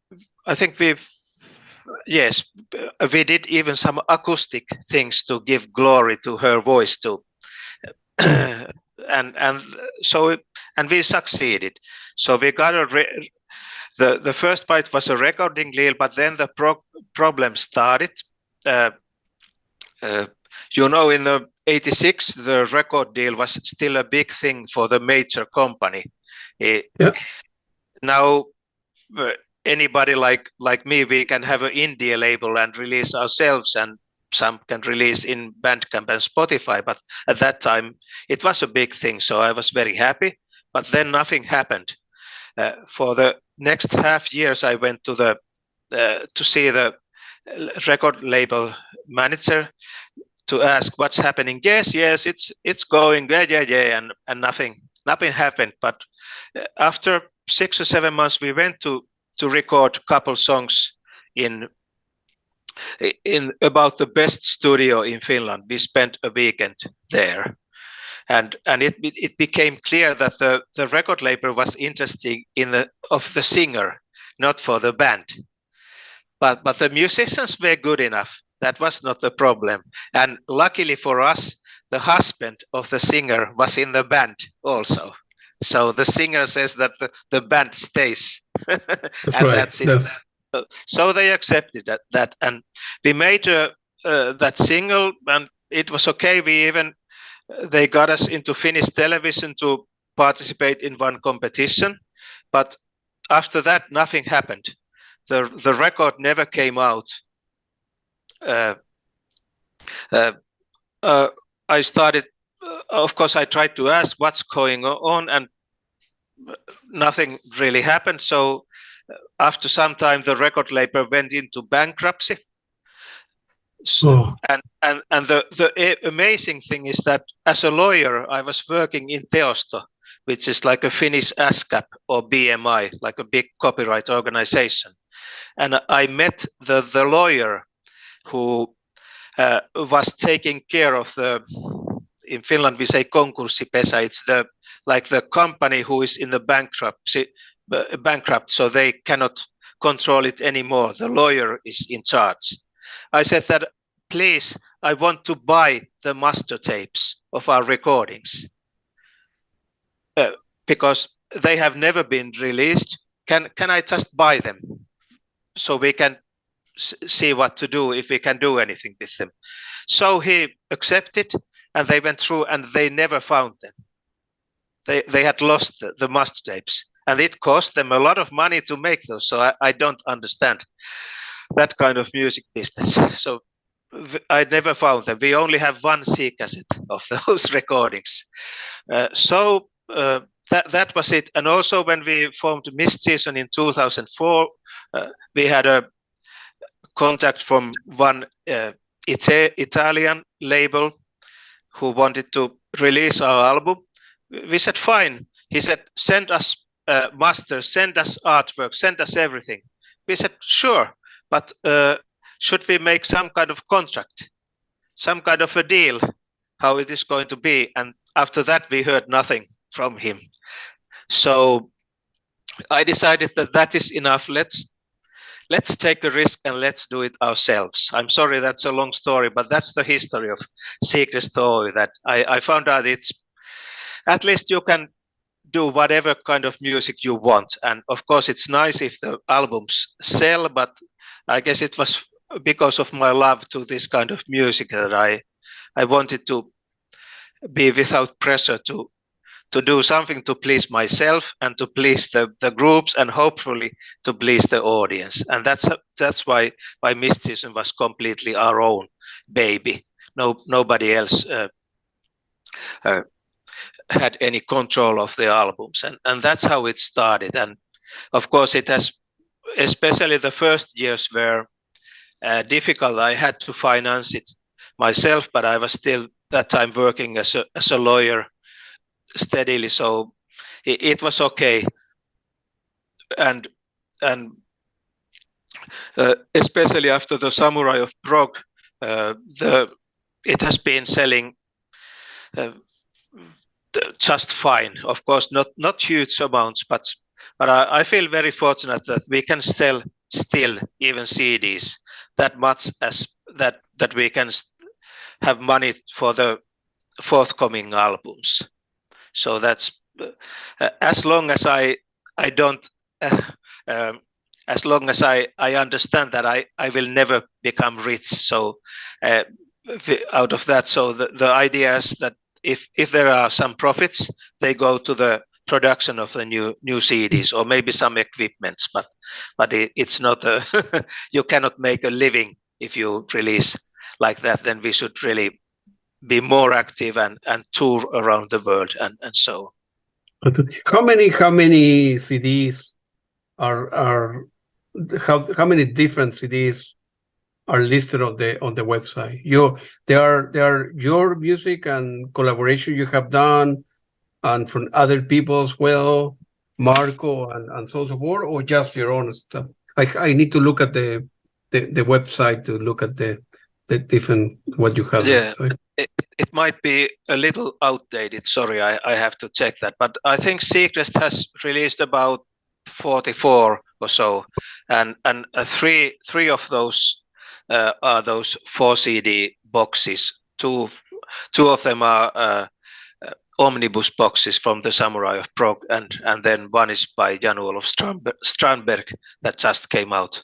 did even some acoustic things to give glory to her voice too. and we succeeded. So we got the first part was a recording deal, but then the problem started. In the '86, the record deal was still a big thing for the major company. Now, anybody like me, we can have an indie label and release ourselves, and some can release in Bandcamp and Spotify. But at that time, it was a big thing, so I was very happy. But then nothing happened. For the next half years, I went to see the record label manager to ask what's happening. Yes, it's going, yeah, and nothing happened. But after 6 or 7 months, we went to to record a couple songs in about the best studio in Finland. We spent a weekend there, and it became clear that the record label was interested in the singer, not for the band. But the musicians were good enough. That was not the problem. And luckily for us, the husband of the singer was in the band also. So the singer says that the band stays. That's and right. that's it. So they accepted that. And we made that single, and it was okay. They got us into Finnish television to participate in one competition. But after that, nothing happened. The record never came out. I started, of course, I tried to ask what's going on, and nothing really happened. So after some time, the record label went into bankruptcy. So, and the amazing thing is that as a lawyer, I was working in Teosto, which is like a Finnish ASCAP or BMI, like a big copyright organization. And I met the lawyer who was taking care of in Finland we say konkurssipesä, it's the company who is in the bankrupt, so they cannot control it anymore. The lawyer is in charge. I said that, please, I want to buy the master tapes of our recordings because they have never been released. Can I just buy them so we can see what to do, if we can do anything with them? So he accepted, and they went through, and they never found them. They had lost the master tapes, and it cost them a lot of money to make those. So I don't understand that kind of music business. So I never found them. We only have one C cassette of those recordings. So that was it. And also when we formed Mid-Season in 2004, we had a contact from one Italian label who wanted to release our album. We said, fine. He said, send us masters, send us artwork, send us everything. We said, sure, but should we make some kind of contract, some kind of a deal, how it is going to be? And after that, we heard nothing from him. So I decided that is enough. Let's take a risk and let's do it ourselves. I'm sorry, that's a long story, but that's the history of Secret Story, that I found out it's, at least you can do whatever kind of music you want. And of course, it's nice if the albums sell, but I guess it was because of my love to this kind of music that I wanted to be without pressure to do something to please myself and to please the groups and hopefully to please the audience. And that's why Mid-Season was completely our own baby. Nobody else had any control of the albums, and that's how it started. And of course, it has, especially the first years were difficult. I had to finance it myself, but I was still that time working as a lawyer steadily, so it was okay. And especially after the Samurai of Prog, it has been selling just fine. Of course, not huge amounts, but I feel very fortunate that we can sell still even CDs that much as that we can have money for the forthcoming albums. So that's as long as I don't as long as I understand that I will never become rich. So out of that, so the idea is that if there are some profits, they go to the production of the new CDs or maybe some equipments, but it's not you cannot make a living if you release like that. Then we should really be more active and tour around the world and so. How many CDs are how many different CDs are listed on the website? They are your music and collaboration you have done, and from other people as well. Marco and so forth, or just your own stuff? I need to look at the website to look at the different what you have. Yeah, There, right? it might be a little outdated. Sorry, I have to check that. But I think Seacrest has released about 44 or so, and three of those are those 4 CD boxes. Two of them are omnibus boxes from the Samurai of Prog, and then one is by Jan-Olof Strandberg that just came out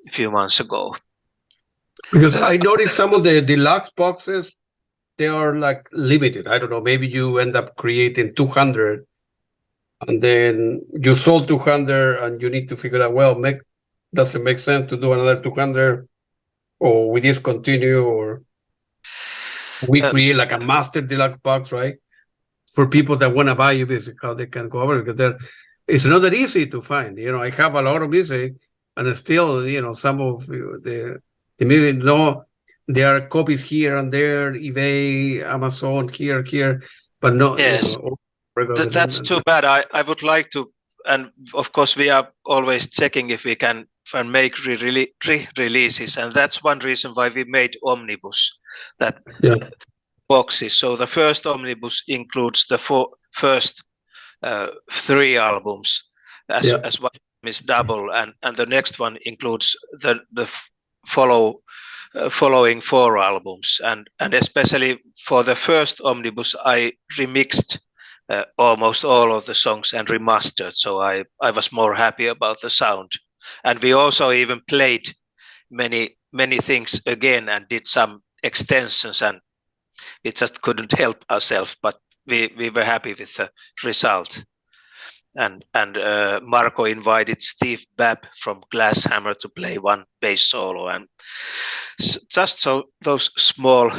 a few months ago. Because I noticed some of the deluxe boxes, they are like limited. I don't know, maybe you end up creating 200 and then you sold 200 and you need to figure out, well, does it make sense to do another 200 or we discontinue, or we create like a master deluxe box, right? For people that want to buy your music, how they can go over, because it's not that easy to find. I have a lot of music and still, some of the music, no, there are copies here and there, eBay, Amazon, here, but no. Yes, that's too bad. I would like to, and of course we are always checking if we can make re-releases, and that's one reason why we made omnibus, that boxes. So the first omnibus includes the first 3 albums as one is double, and the next one includes the following 4 albums, and especially for the first omnibus I remixed almost all of the songs and remastered, so I was more happy about the sound. And we also even played many things again and did some extensions, and we just couldn't help ourselves, but we were happy with the result. And Marco invited Steve Babb from Glasshammer to play one bass solo, and just so those small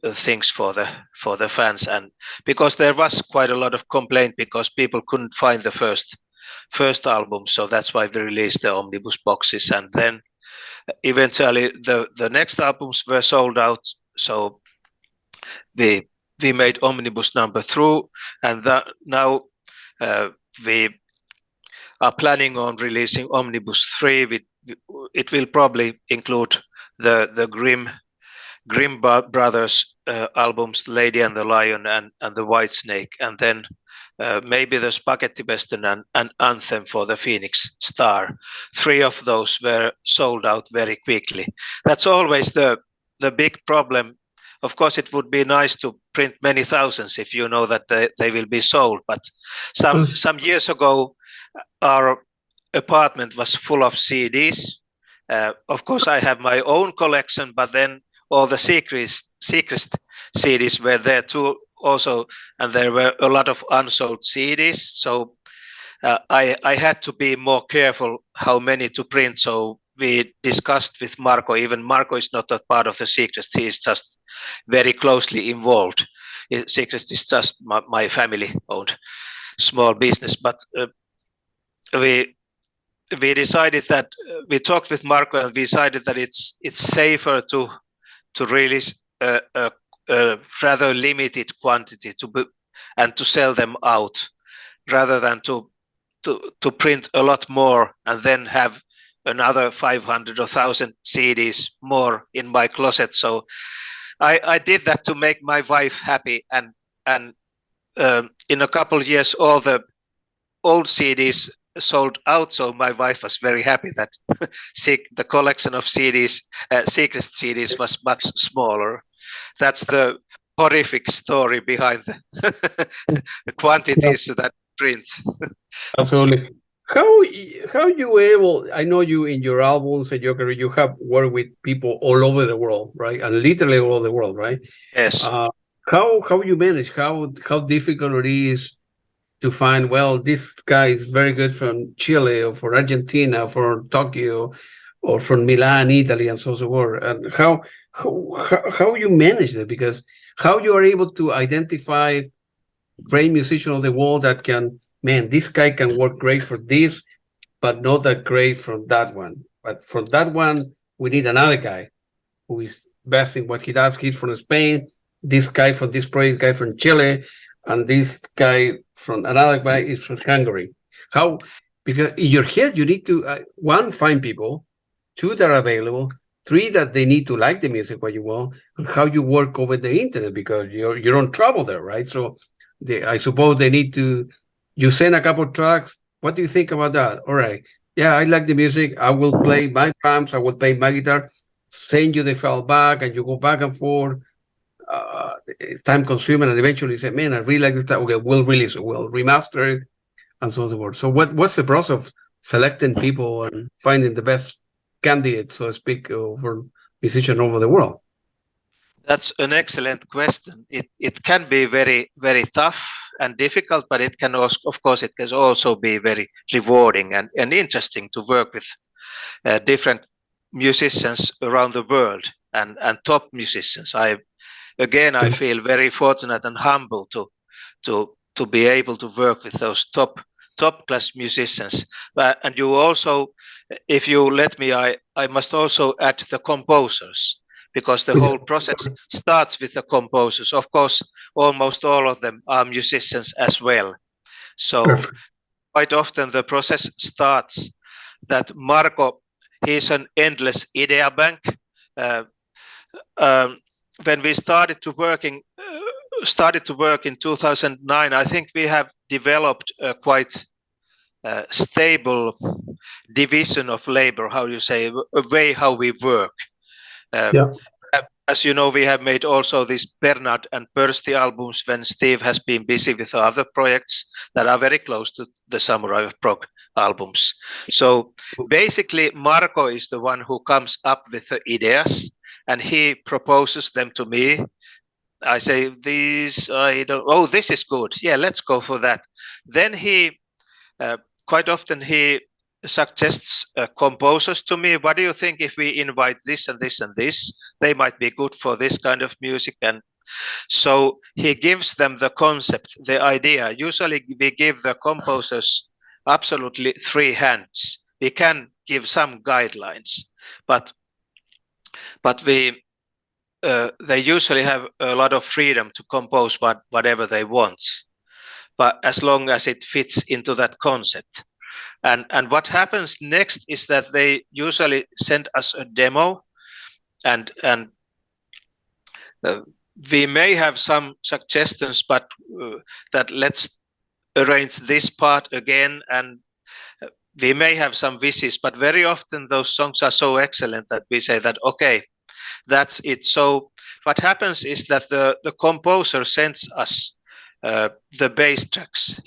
things for the fans, and because there was quite a lot of complaint because people couldn't find the first album, so that's why we released the omnibus boxes, and then eventually the next albums were sold out, so we made omnibus number 3, and now we are planning on releasing omnibus 3. It will probably include the Grimm Brothers albums, Lady and the Lion and the White Snake, and then maybe the Spaghetti Western and Anthem for the Phoenix Star. 3 of those were sold out very quickly. That's always the big problem. Of course, it would be nice to print many thousands if you know that they will be sold. But some years ago, our apartment was full of CDs. Of course, I have my own collection, but then all the Seacrest CDs were there too also, and there were a lot of unsold CDs. So I had to be more careful how many to print. So we discussed with Marco. Even Marco is not a part of the Seacrest. He is just very closely involved. Seacrest is just my family-owned small business. But we decided that we talked with Marco, and we decided that it's safer to release a rather limited quantity and to sell them out, rather than to print a lot more and then have another 500 or 1,000 CDs more in my closet. So I did that to make my wife happy, and in a couple of years all the old CDs sold out, so my wife was very happy that the collection of CDs, Seacrest CDs, was much smaller. That's the horrific story behind the quantities that print. Absolutely. How you able? I know you in your albums and your career, you have worked with people all over the world, right? And literally all over the world, right? Yes. How you manage? How difficult it is to find, well, this guy is very good from Chile or from Argentina, for Tokyo, or from Milan, Italy, and so forth. And how you manage that? Because how you are able to identify great musicians of the world that can, man, this guy can work great for this, but not that great from that one. But from that one, we need another guy who is best in what he does. He's from Spain. This guy from this project, guy from Chile, and this guy from another guy is from Hungary. How? Because in your head, you need to, one, find people, two, that are available, three, that they need to like the music what you want, and how you work over the internet, because you don't travel there, right? So I suppose they need to, you send a couple tracks. What do you think about that? All right. Yeah, I like the music. I will play my drums. I will play my guitar. Send you the file back, and you go back and forth. It's time consuming, and eventually you say, man, I really like this. Okay, we'll release it. We'll remaster it, and so on and so forth. So what's the process of selecting people and finding the best candidate, so to speak, for musicians over the world? That's an excellent question. It can be very, very tough and difficult, but it can also, of course, it can also be very rewarding and interesting to work with different musicians around the world and top musicians. I feel very fortunate and humble to be able to work with those top class musicians. And you also, if you let me, I must also add the composers, because the whole process starts with the composers. Of course, almost all of them are musicians as well. So quite often the process starts that Marco, he's an endless idea bank. When we started to work in 2009, I think we have developed a quite stable division of labor, how you say, a way how we work. As you know, we have made also these Bernard and Pörsti albums when Steve has been busy with other projects that are very close to the Samurai of Prog albums. So basically, Marco is the one who comes up with the ideas, and he proposes them to me. I say, this is good. Yeah, let's go for that. Then he, quite often he suggests composers to me. What do you think if we invite this and this and this? They might be good for this kind of music. And so he gives them the concept, the idea. Usually we give the composers absolutely free hands. We can give some guidelines, but they usually have a lot of freedom to compose whatever they want, but as long as it fits into that concept. And what happens next is that they usually send us a demo, and we may have some suggestions, but that let's arrange this part again, and we may have some wishes, but very often those songs are so excellent that we say that, okay, that's it. So what happens is that the composer sends us the bass tracks.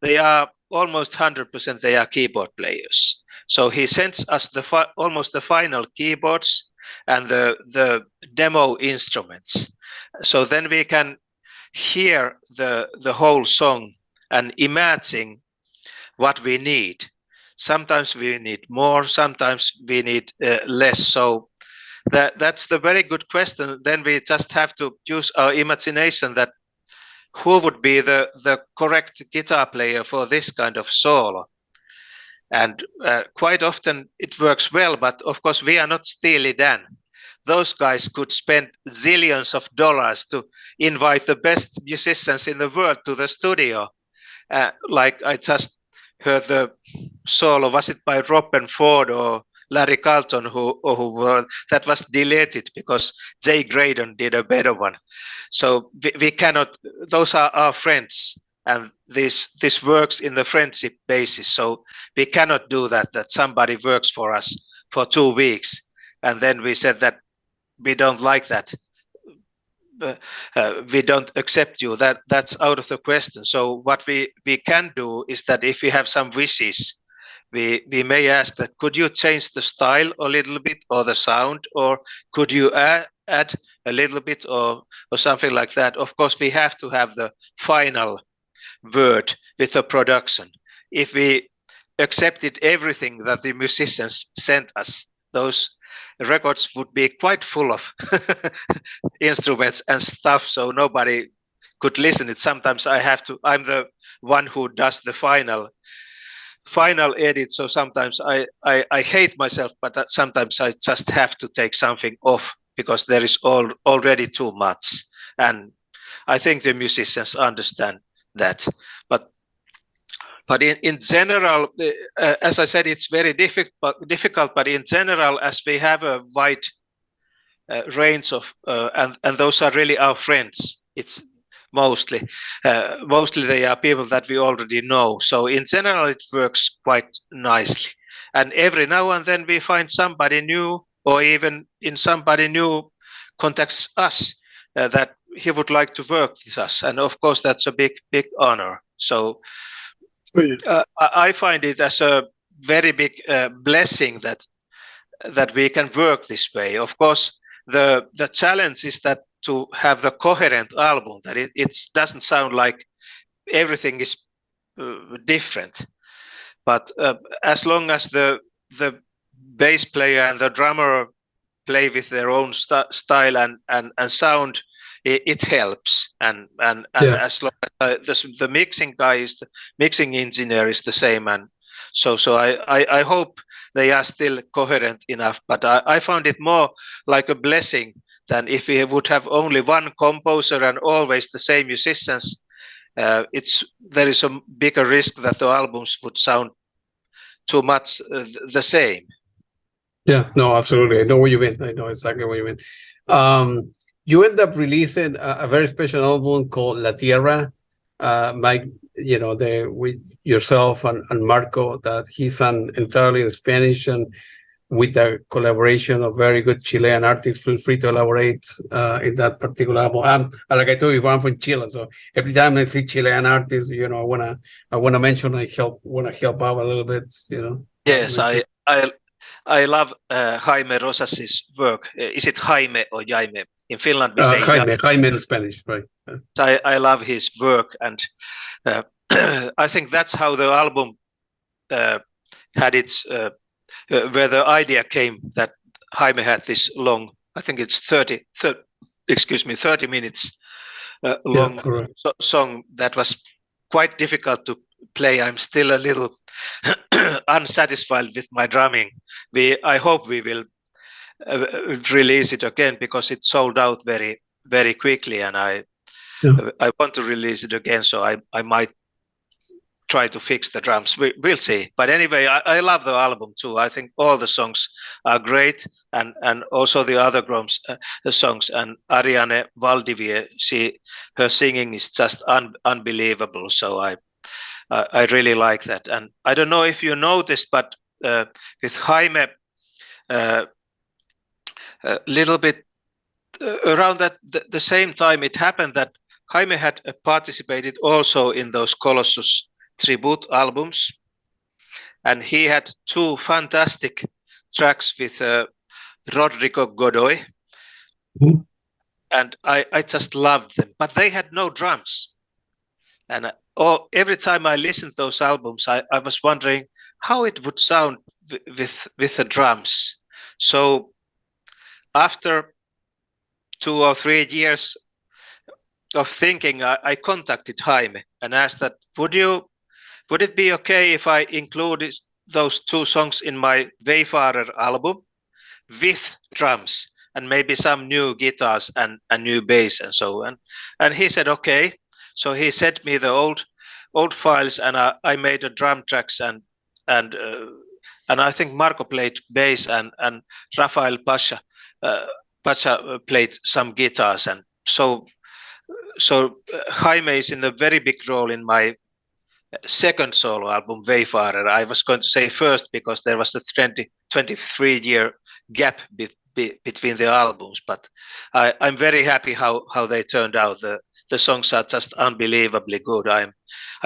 They are almost 100%, they are keyboard players. So he sends us almost the final keyboards and the demo instruments. So then we can hear the whole song and imagine what we need. Sometimes we need more, sometimes we need less. So that's the very good question. Then we just have to use our imagination, that who would be the correct guitar player for this kind of solo. And quite often it works well, but of course we are not Steely Dan. Those guys could spend zillions of dollars to invite the best musicians in the world to the studio. Like I just heard the solo, was it by Robben Ford or Larry Carlton, that was deleted because Jay Graydon did a better one. So we cannot, those are our friends, and this works in the friendship basis. So we cannot do that somebody works for us for 2 weeks and then we said that we don't like that. We don't accept you. That's out of the question. So what we can do is that if we have some wishes, we may ask that, could you change the style a little bit or the sound, or could you add a little bit or something like that. Of course, we have to have the final word with the production. If we accepted everything that the musicians sent us, those records would be quite full of instruments and stuff, so nobody could listen it. Sometimes I'm the one who does the final edit, so sometimes I hate myself, but sometimes I just have to take something off because there is already too much, and I think the musicians understand that. But in general, as I said, it's very difficult. But in general, as we have a wide range of, and those are really our friends. It's mostly they are people that we already know. So in general, it works quite nicely. And every now and then we find somebody new, or even in somebody new contacts us that he would like to work with us. And of course, that's a big honor. So I find it as a very big blessing that we can work this way. Of course, the challenge is that to have the coherent album, that it doesn't sound like everything is different. But as long as the bass player and the drummer play with their own style and sound, it helps. And as long as the mixing guy the mixing engineer is the same, and so I hope they are still coherent enough. But I found it more like a blessing than if we would have only one composer and always the same musicians. There is a bigger risk that the albums would sound too much the same. Yeah, no, absolutely. I know what you mean. I know exactly what you mean. You end up releasing a very special album called La Tierra. Mike, with yourself and Marco, that he sang entirely in Spanish, and with the collaboration of very good Chilean artists. Feel free to elaborate in that particular album. Like I told you, I'm from Chile, so every time I see Chilean artists, I wanna mention, wanna help out a little bit. Yes, I love Jaime Rosas's work. Is it Jaime or Jaime? In Finland, we say Jaime in Spanish, right? I love his work, and I think that's how the album had its, where the idea came that Jaime had this long, I think it's 30 minutes long song that was quite difficult to play. I'm still a little unsatisfied with my drumming. I hope we will release it again, because it sold out very, very quickly, and I want to release it again, so I might try to fix the drums. We'll see. But anyway, I love the album too. I think all the songs are great, and also the other songs. And Ariane Valdivier, her singing is just unbelievable. So I really like that. And I don't know if you noticed, but with Jaime, a little bit around the same time, it happened that Jaime had participated also in those Colossus tribute albums, and he had 2 fantastic tracks with Rodrigo Godoy, and I just loved them. But they had no drums, and every time I listened to those albums, I was wondering how it would sound with the drums. So after 2 or 3 years of thinking, I contacted Jaime and asked that would it be okay if I included those 2 songs in my Wayfarer album with drums and maybe some new guitars and new bass and so on? And he said okay. So he sent me the old files, and I made a drum tracks, and I think Marco played bass, and Rafael Pasha played some guitars, and so Jaime is in a very big role in my second solo album, Wayfarer. I was going to say first because there was a 23-year gap between the albums, but I'm very happy how they turned out. The songs are just unbelievably good. I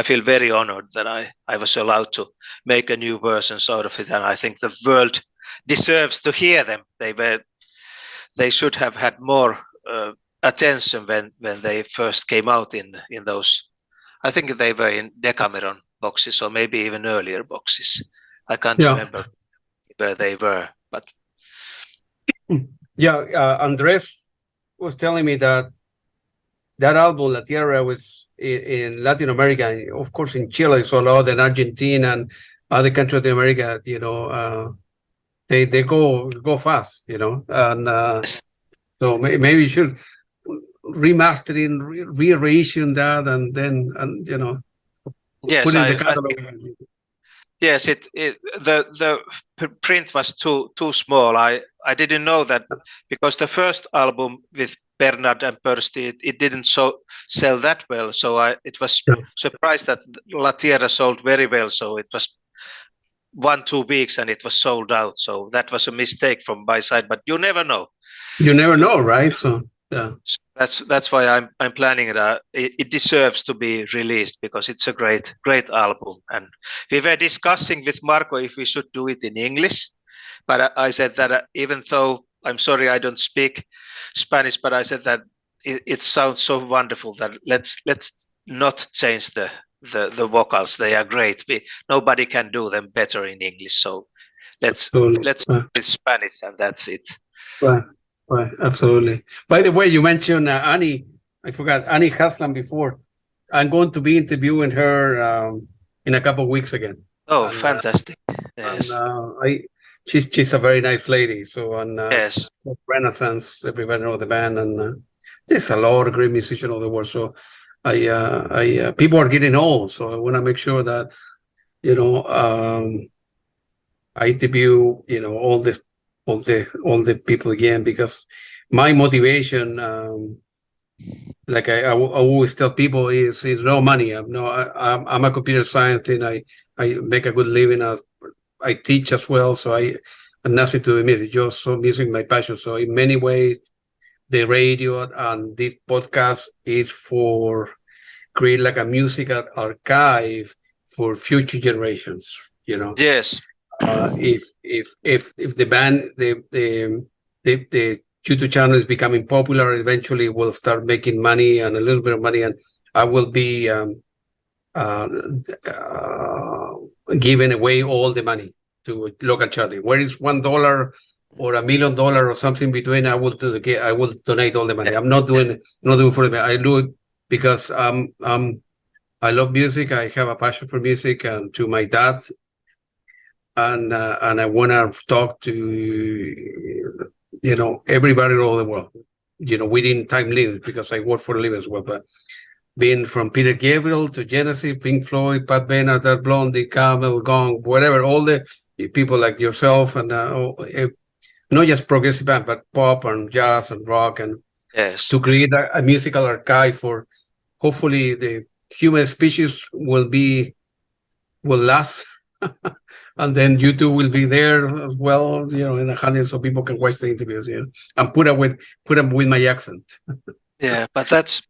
feel very honored that I was allowed to make a new version sort of it, and I think the world deserves to hear them. They should have had more attention when they first came out in those. I think they were in Decameron boxes, or maybe even earlier boxes. I can't remember where they were, but Andres was telling me that album La Tierra was in Latin America, of course in Chile, so a lot, in Argentina and other countries of America. They go fast, and so maybe you should remastering, rearranging that, and then Yes, put in the catalog. Yes, the print was too small. I didn't know that, because the first album with Bernard and Pörsti, it didn't sell that well. So it was surprised that La Tierra sold very well. So it was 1-2 weeks and it was sold out. So that was a mistake from my side. But you never know. You never know, right? So yeah. That's why I'm planning it. It deserves to be released because it's a great album. And we were discussing with Marco if we should do it in English, but I said that even though I'm sorry I don't speak Spanish, but I said that it sounds so wonderful that let's not change the vocals. They are great. Nobody can do them better in English. So let's do it Spanish, and that's it. Right. Right, absolutely. By the way, you mentioned Annie. I forgot Annie Haslam before. I'm going to be interviewing her in a couple of weeks again. Oh, and, fantastic! Yes, and, she's a very nice lady. So yes, Renaissance, everybody know the band, and there's a lot of great musicians all the world. So I people are getting old, so I want to make sure that I interview all the people again, because my motivation, like I always tell people, is no money. I'm a computer scientist, and I make a good living. I teach as well, so I nothing to do with music, just so music my passion. So in many ways, the radio and this podcast is for create like a musical archive for future generations. Yes. If the band the YouTube channel is becoming popular, eventually we'll start making money and a little bit of money, and I will be giving away all the money to local charity. Where is $1 or $1 million or something between, I will donate all the money. I'm not doing for the I do it because I love music. I have a passion for music, and to my dad. And I want to talk to everybody all over the world, within time limits, because I work for a living as well. But being from Peter Gabriel to Genesis, Pink Floyd, Pat Benatar, Del Blondie, Camel, Gong, whatever, all the people like yourself, and not just progressive band, but pop and jazz and rock, and to create a musical archive for hopefully the human species will last. And then YouTube will be there as well, in the hundreds, so people can watch the interviews, and put them with my accent. Yeah, but that's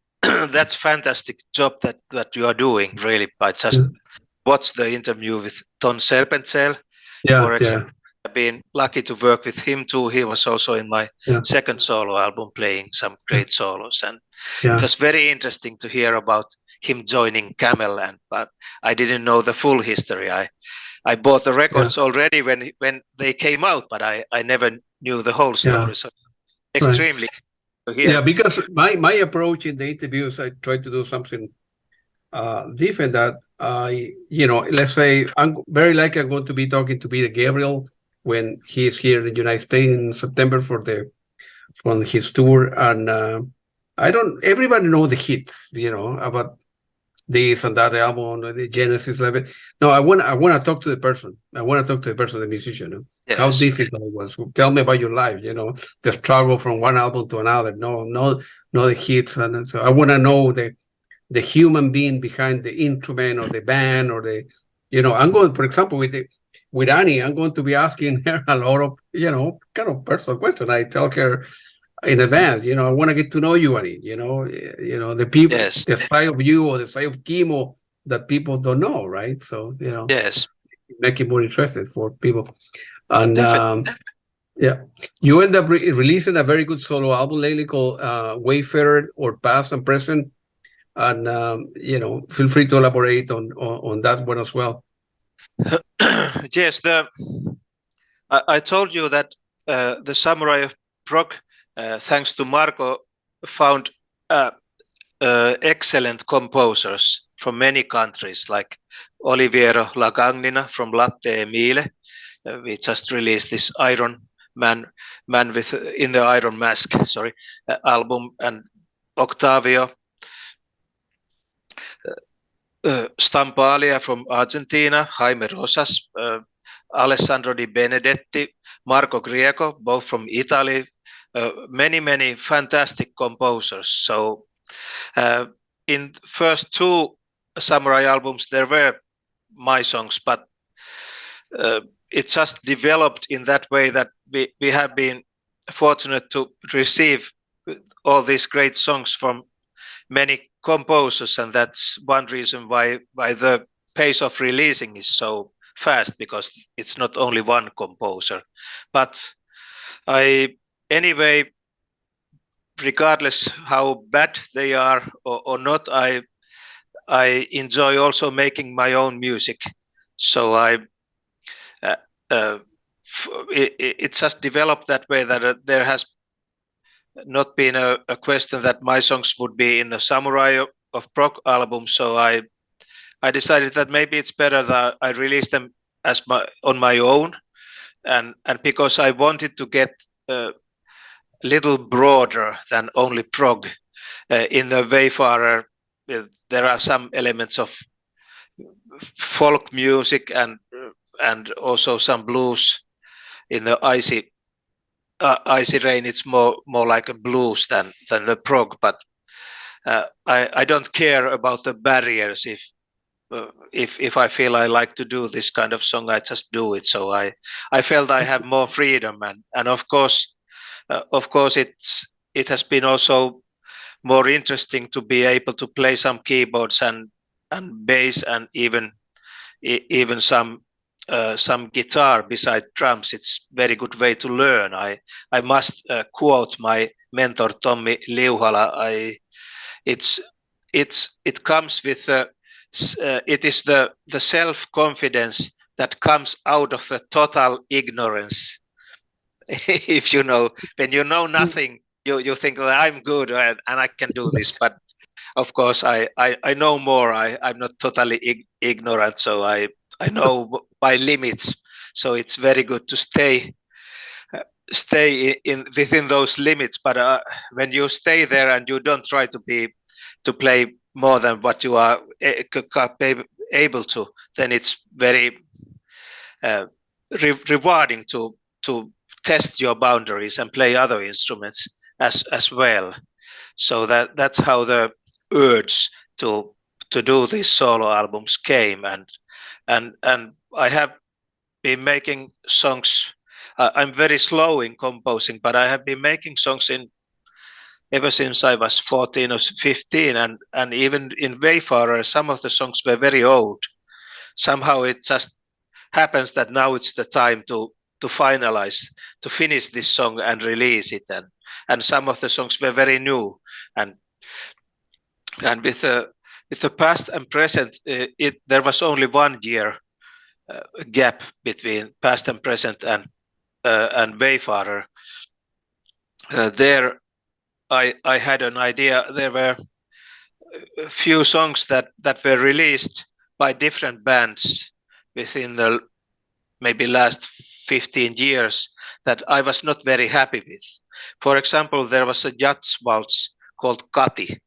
fantastic job that you are doing, really. By just watch the interview with Ton Serpentzel, for example. I've been lucky to work with him too. He was also in my second solo album, playing some great solos, and it was very interesting to hear about him joining Camel, but I didn't know the full history. I bought the records already when they came out, but I never knew the whole story. So extremely to hear. Yeah, because my approach in the interviews, I try to do something different. That let's say I'm very likely I'm going to be talking to Peter Gabriel when he is here in the United States in September from his tour, and everybody know the hits, about this and that album, the Genesis level. No, I want to talk to the person. I want to talk to the person, the musician. How difficult it was. Tell me about your life. The struggle from one album to another. No, the hits, and so I want to know the human being behind the instrument or the band or the. I'm going, for example, with Annie. I'm going to be asking her a lot of kind of personal questions. I tell her in advance, I want to get to know you, Annie. The people, the side of you or the side of Kimmo that people don't know, right? So make it more interesting for people. And you end up releasing a very good solo album lately called Wayfarer, or Past and Present, and feel free to elaborate on that one as well. Yes, I told you that the Samurai of Prog, thanks to Marco, found excellent composers from many countries, like Oliviero Lagagnina from Latte Emile. We just released this Iron Man with in the Iron Mask, album, and Octavio Stampalia from Argentina, Jaime Rosas, Alessandro Di Benedetti, Marco Greco, both from Italy, many fantastic composers. So in first two Samurai albums there were my songs, but it just developed in that way that we have been fortunate to receive all these great songs from many composers, and that's one reason why the pace of releasing is so fast, because it's not only one composer. But anyway, regardless how bad they are or not, I enjoy also making my own music. So it just developed that way, that there has not been a question that my songs would be in the Samurai of Prog album. So I decided that maybe it's better that I release them as on my own, and because I wanted to get a little broader than only prog. In the Wayfarer, there are some elements of folk music and also some blues. In the Icy Rain, it's more like a blues than the prog. But I don't care about the barriers. If I feel I like to do this kind of song, I just do it. So I felt I have more freedom, and of course it has been also more interesting to be able to play some keyboards and bass and even some guitar beside drums. It's very good way to learn. I must quote my mentor Tommi Liuhala. It comes with it is the self-confidence that comes out of a total ignorance. If you know, when you know nothing, you think that I'm good and I can do this. But of course, I know more. I'm not totally ignorant, so I know my limits. So it's very good to stay in within those limits. But when you stay there and you don't try to play more than what you are able to, then it's very rewarding to test your boundaries and play other instruments as well. So that's how the urge to do these solo albums came, and I have been making songs. I'm very slow in composing, but I have been making songs ever since I was 14 or 15, and even in Wayfarer, some of the songs were very old. Somehow it just happens that now it's the time to finish this song and release it, and some of the songs were very new, and with the past and present, there was only 1 year gap between past and present and Wayfarer. There I had an idea. There were a few songs that were released by different bands within the maybe last 15 years that I was not very happy with. For example, there was a yacht waltz called Kati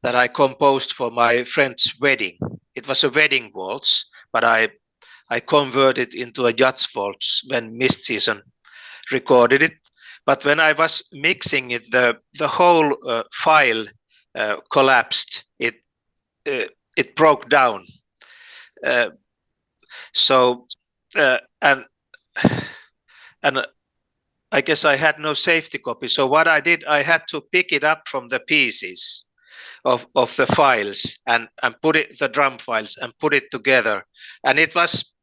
that I composed for my friend's wedding. It was a wedding waltz, but I converted into a yacht waltz when Mist Season recorded it. But when I was mixing it, the whole file collapsed. It broke down. And I guess I had no safety copy. So what I did, I had to pick it up from the pieces of the files and put the drum files and put it together. And it was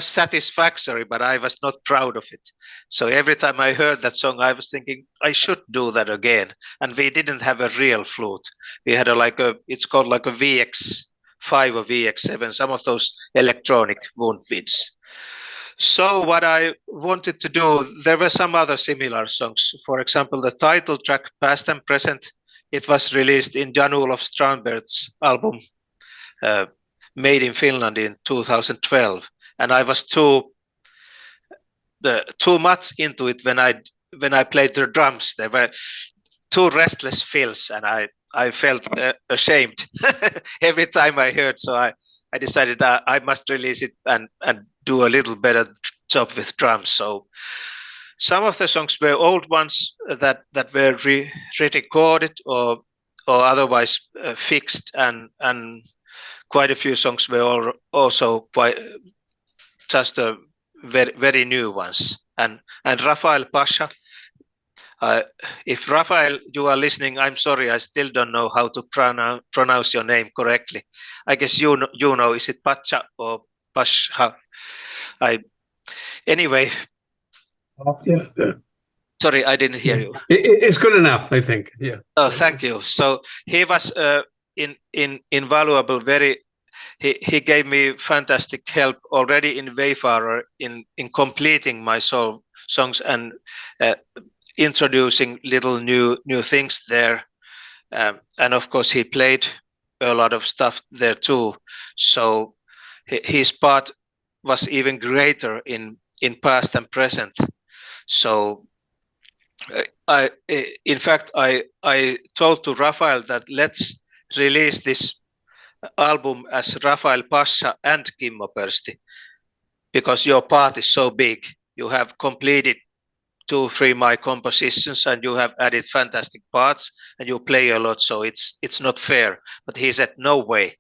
satisfactory, but I was not proud of it. So every time I heard that song, I was thinking I should do that again. And we didn't have a real flute. We had it's called like a VX5 or VX7, some of those electronic woundwinds. So what I wanted to do, there were some other similar songs. For example, the title track, Past and Present, it was released in Jan-Olof Strandberg's album, Made in Finland in 2012. And I was too much into it when I played the drums. There were two restless fills, and I felt ashamed every time I heard. So I decided I must release it and do a little better job with drums. So some of the songs were old ones that were re-recorded or otherwise fixed, and quite a few songs were also quite just very new ones. And Rafael Pasha, if Rafael, you are listening, I'm sorry, I still don't know how to pronounce your name correctly. I guess you know, is it Pacha or Pasha? Anyway. Yeah. Sorry, I didn't hear you. It's good enough, I think. Yeah. Oh, thank you. So he was invaluable. He gave me fantastic help already in Wayfarer in completing my songs and introducing little new things there. And of course, he played a lot of stuff there too. So his part was even greater in past and present. So in fact, I told to Rafael that let's release this album as Rafael Pasha and Kimmo Pörsti, because your part is so big. You have completed 2-3 my compositions and you have added fantastic parts and you play a lot, so it's not fair. But he said no way.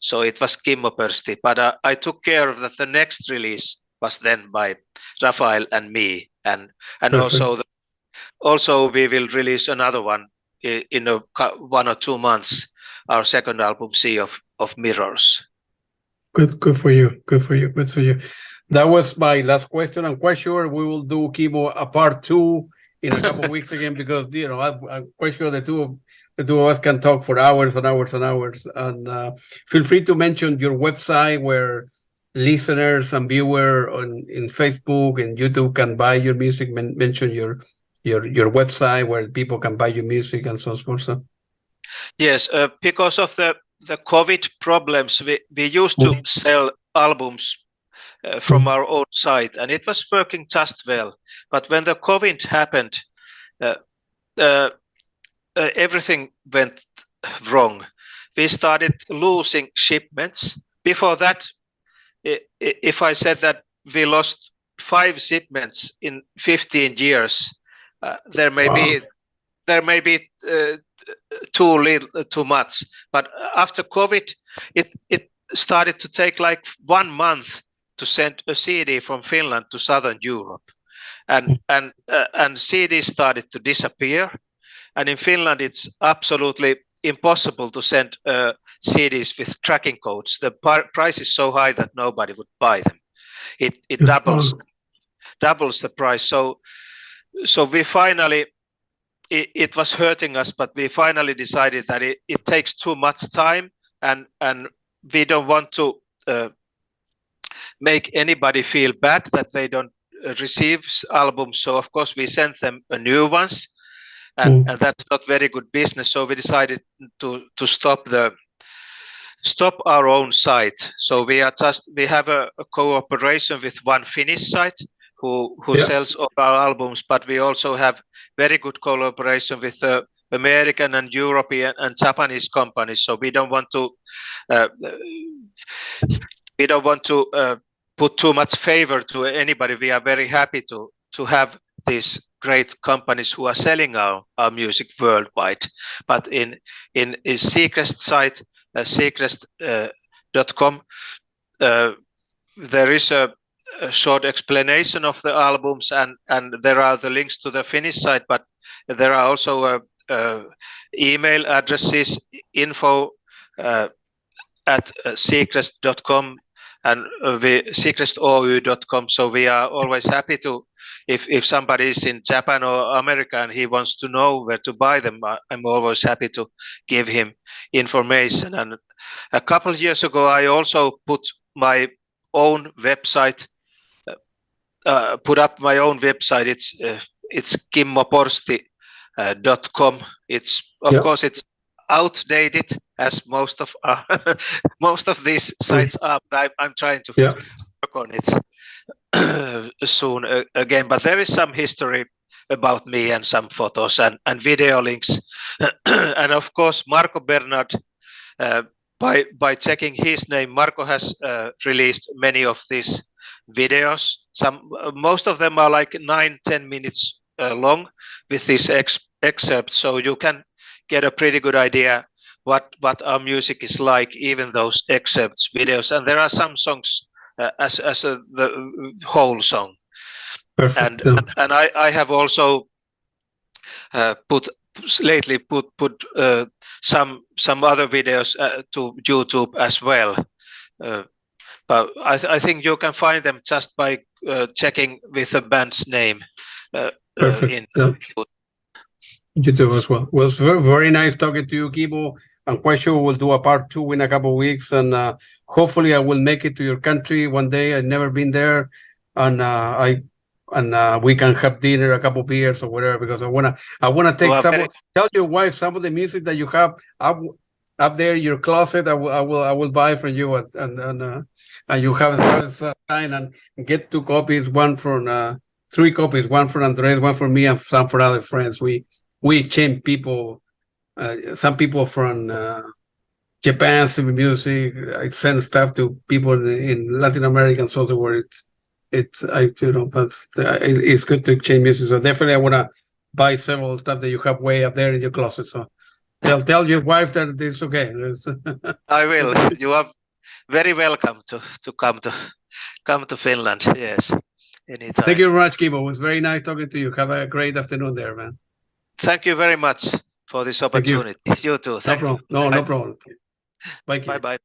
So it was Kimmo Pörsti, but I took care of that. The next release was then by Rafael and me, and also we will release another one in 1 or 2 months, our second album, Sea of Mirrors. Good for you. Good for you. That was my last question. I'm quite sure we will do, Kimmo, a part 2 in a couple of weeks again, because I'm quite sure the two of us can talk for hours and hours and hours. And feel free to mention your website where listeners and viewers in Facebook and YouTube can buy your music. Mention your website where people can buy your music and so on and so forth. Yes, because of the COVID problems, we used to sell albums from our own site, and it was working just well. But when the COVID happened, everything went wrong. We started losing shipments. Before that, if I said that we lost 5 shipments in 15 years, there may be too much. But after COVID, it started to take like 1 month to send a CD from Finland to Southern Europe, and CDs started to disappear. And in Finland, it's absolutely impossible to send CDs with tracking codes. The price is so high that nobody would buy them. It doubles the price. So we finally, it was hurting us, but we finally decided that it takes too much time, and we don't want to make anybody feel bad that they don't receive albums. So of course we sent them new ones, and that's not very good business. So we decided to stop our own site. So we have a cooperation with one Finnish site who sells all our albums, but we also have very good collaboration with American and European and Japanese companies. So we don't want to put too much favor to anybody. We are very happy to have these great companies who are selling our music worldwide. But in Seacrest site, seacrest.com, there is a short explanation of the albums, and there are the links to the Finnish site, but there are also email addresses, info at seacrest.com and seacrestoy.com. So we are always happy to, if somebody is in Japan or America and he wants to know where to buy them, I'm always happy to give him information. And a couple of years ago, I also put my own website, It's kimmoporsti.com. It's of course it's outdated, as most of these sites are, but I'm trying to work on it soon again. But there is some history about me and some photos and video links. And of course, Marco Bernard, by checking his name, Marco has released many of these videos. Most of them are like 9-10 minutes long with these excerpts, so you can get a pretty good idea what our music is like, even those excerpts videos. And there are some songs as the whole song. Perfect. And I have also lately put some other videos to YouTube as well. But I think you can find them just by checking with the band's name. Perfect. YouTube as well. Well, it's very, very nice talking to you, Kimmo. I'm quite sure we'll do a part 2 in a couple of weeks, and hopefully I will make it to your country one day. I've never been there, and we can have dinner, a couple of beers or whatever, because I wanna take tell your wife some of the music that you have up there in your closet. I will buy from you, and you have a sign and get 2 copies, 3 copies, one for Andres, one for me, and some for other friends. We exchange people. Some people from Japan, some music. I send stuff to people in Latin America and so on, where it's good to exchange music. So definitely I want to buy several stuff that you have way up there in your closet. So tell your wife that it's okay. I will. You are very welcome to come to Finland. Yes, anytime. Thank you very much, Kimmo. It was very nice talking to you. Have a great afternoon there, man. Thank you very much for this opportunity. You too. Thank you. No problem. Bye. Bye.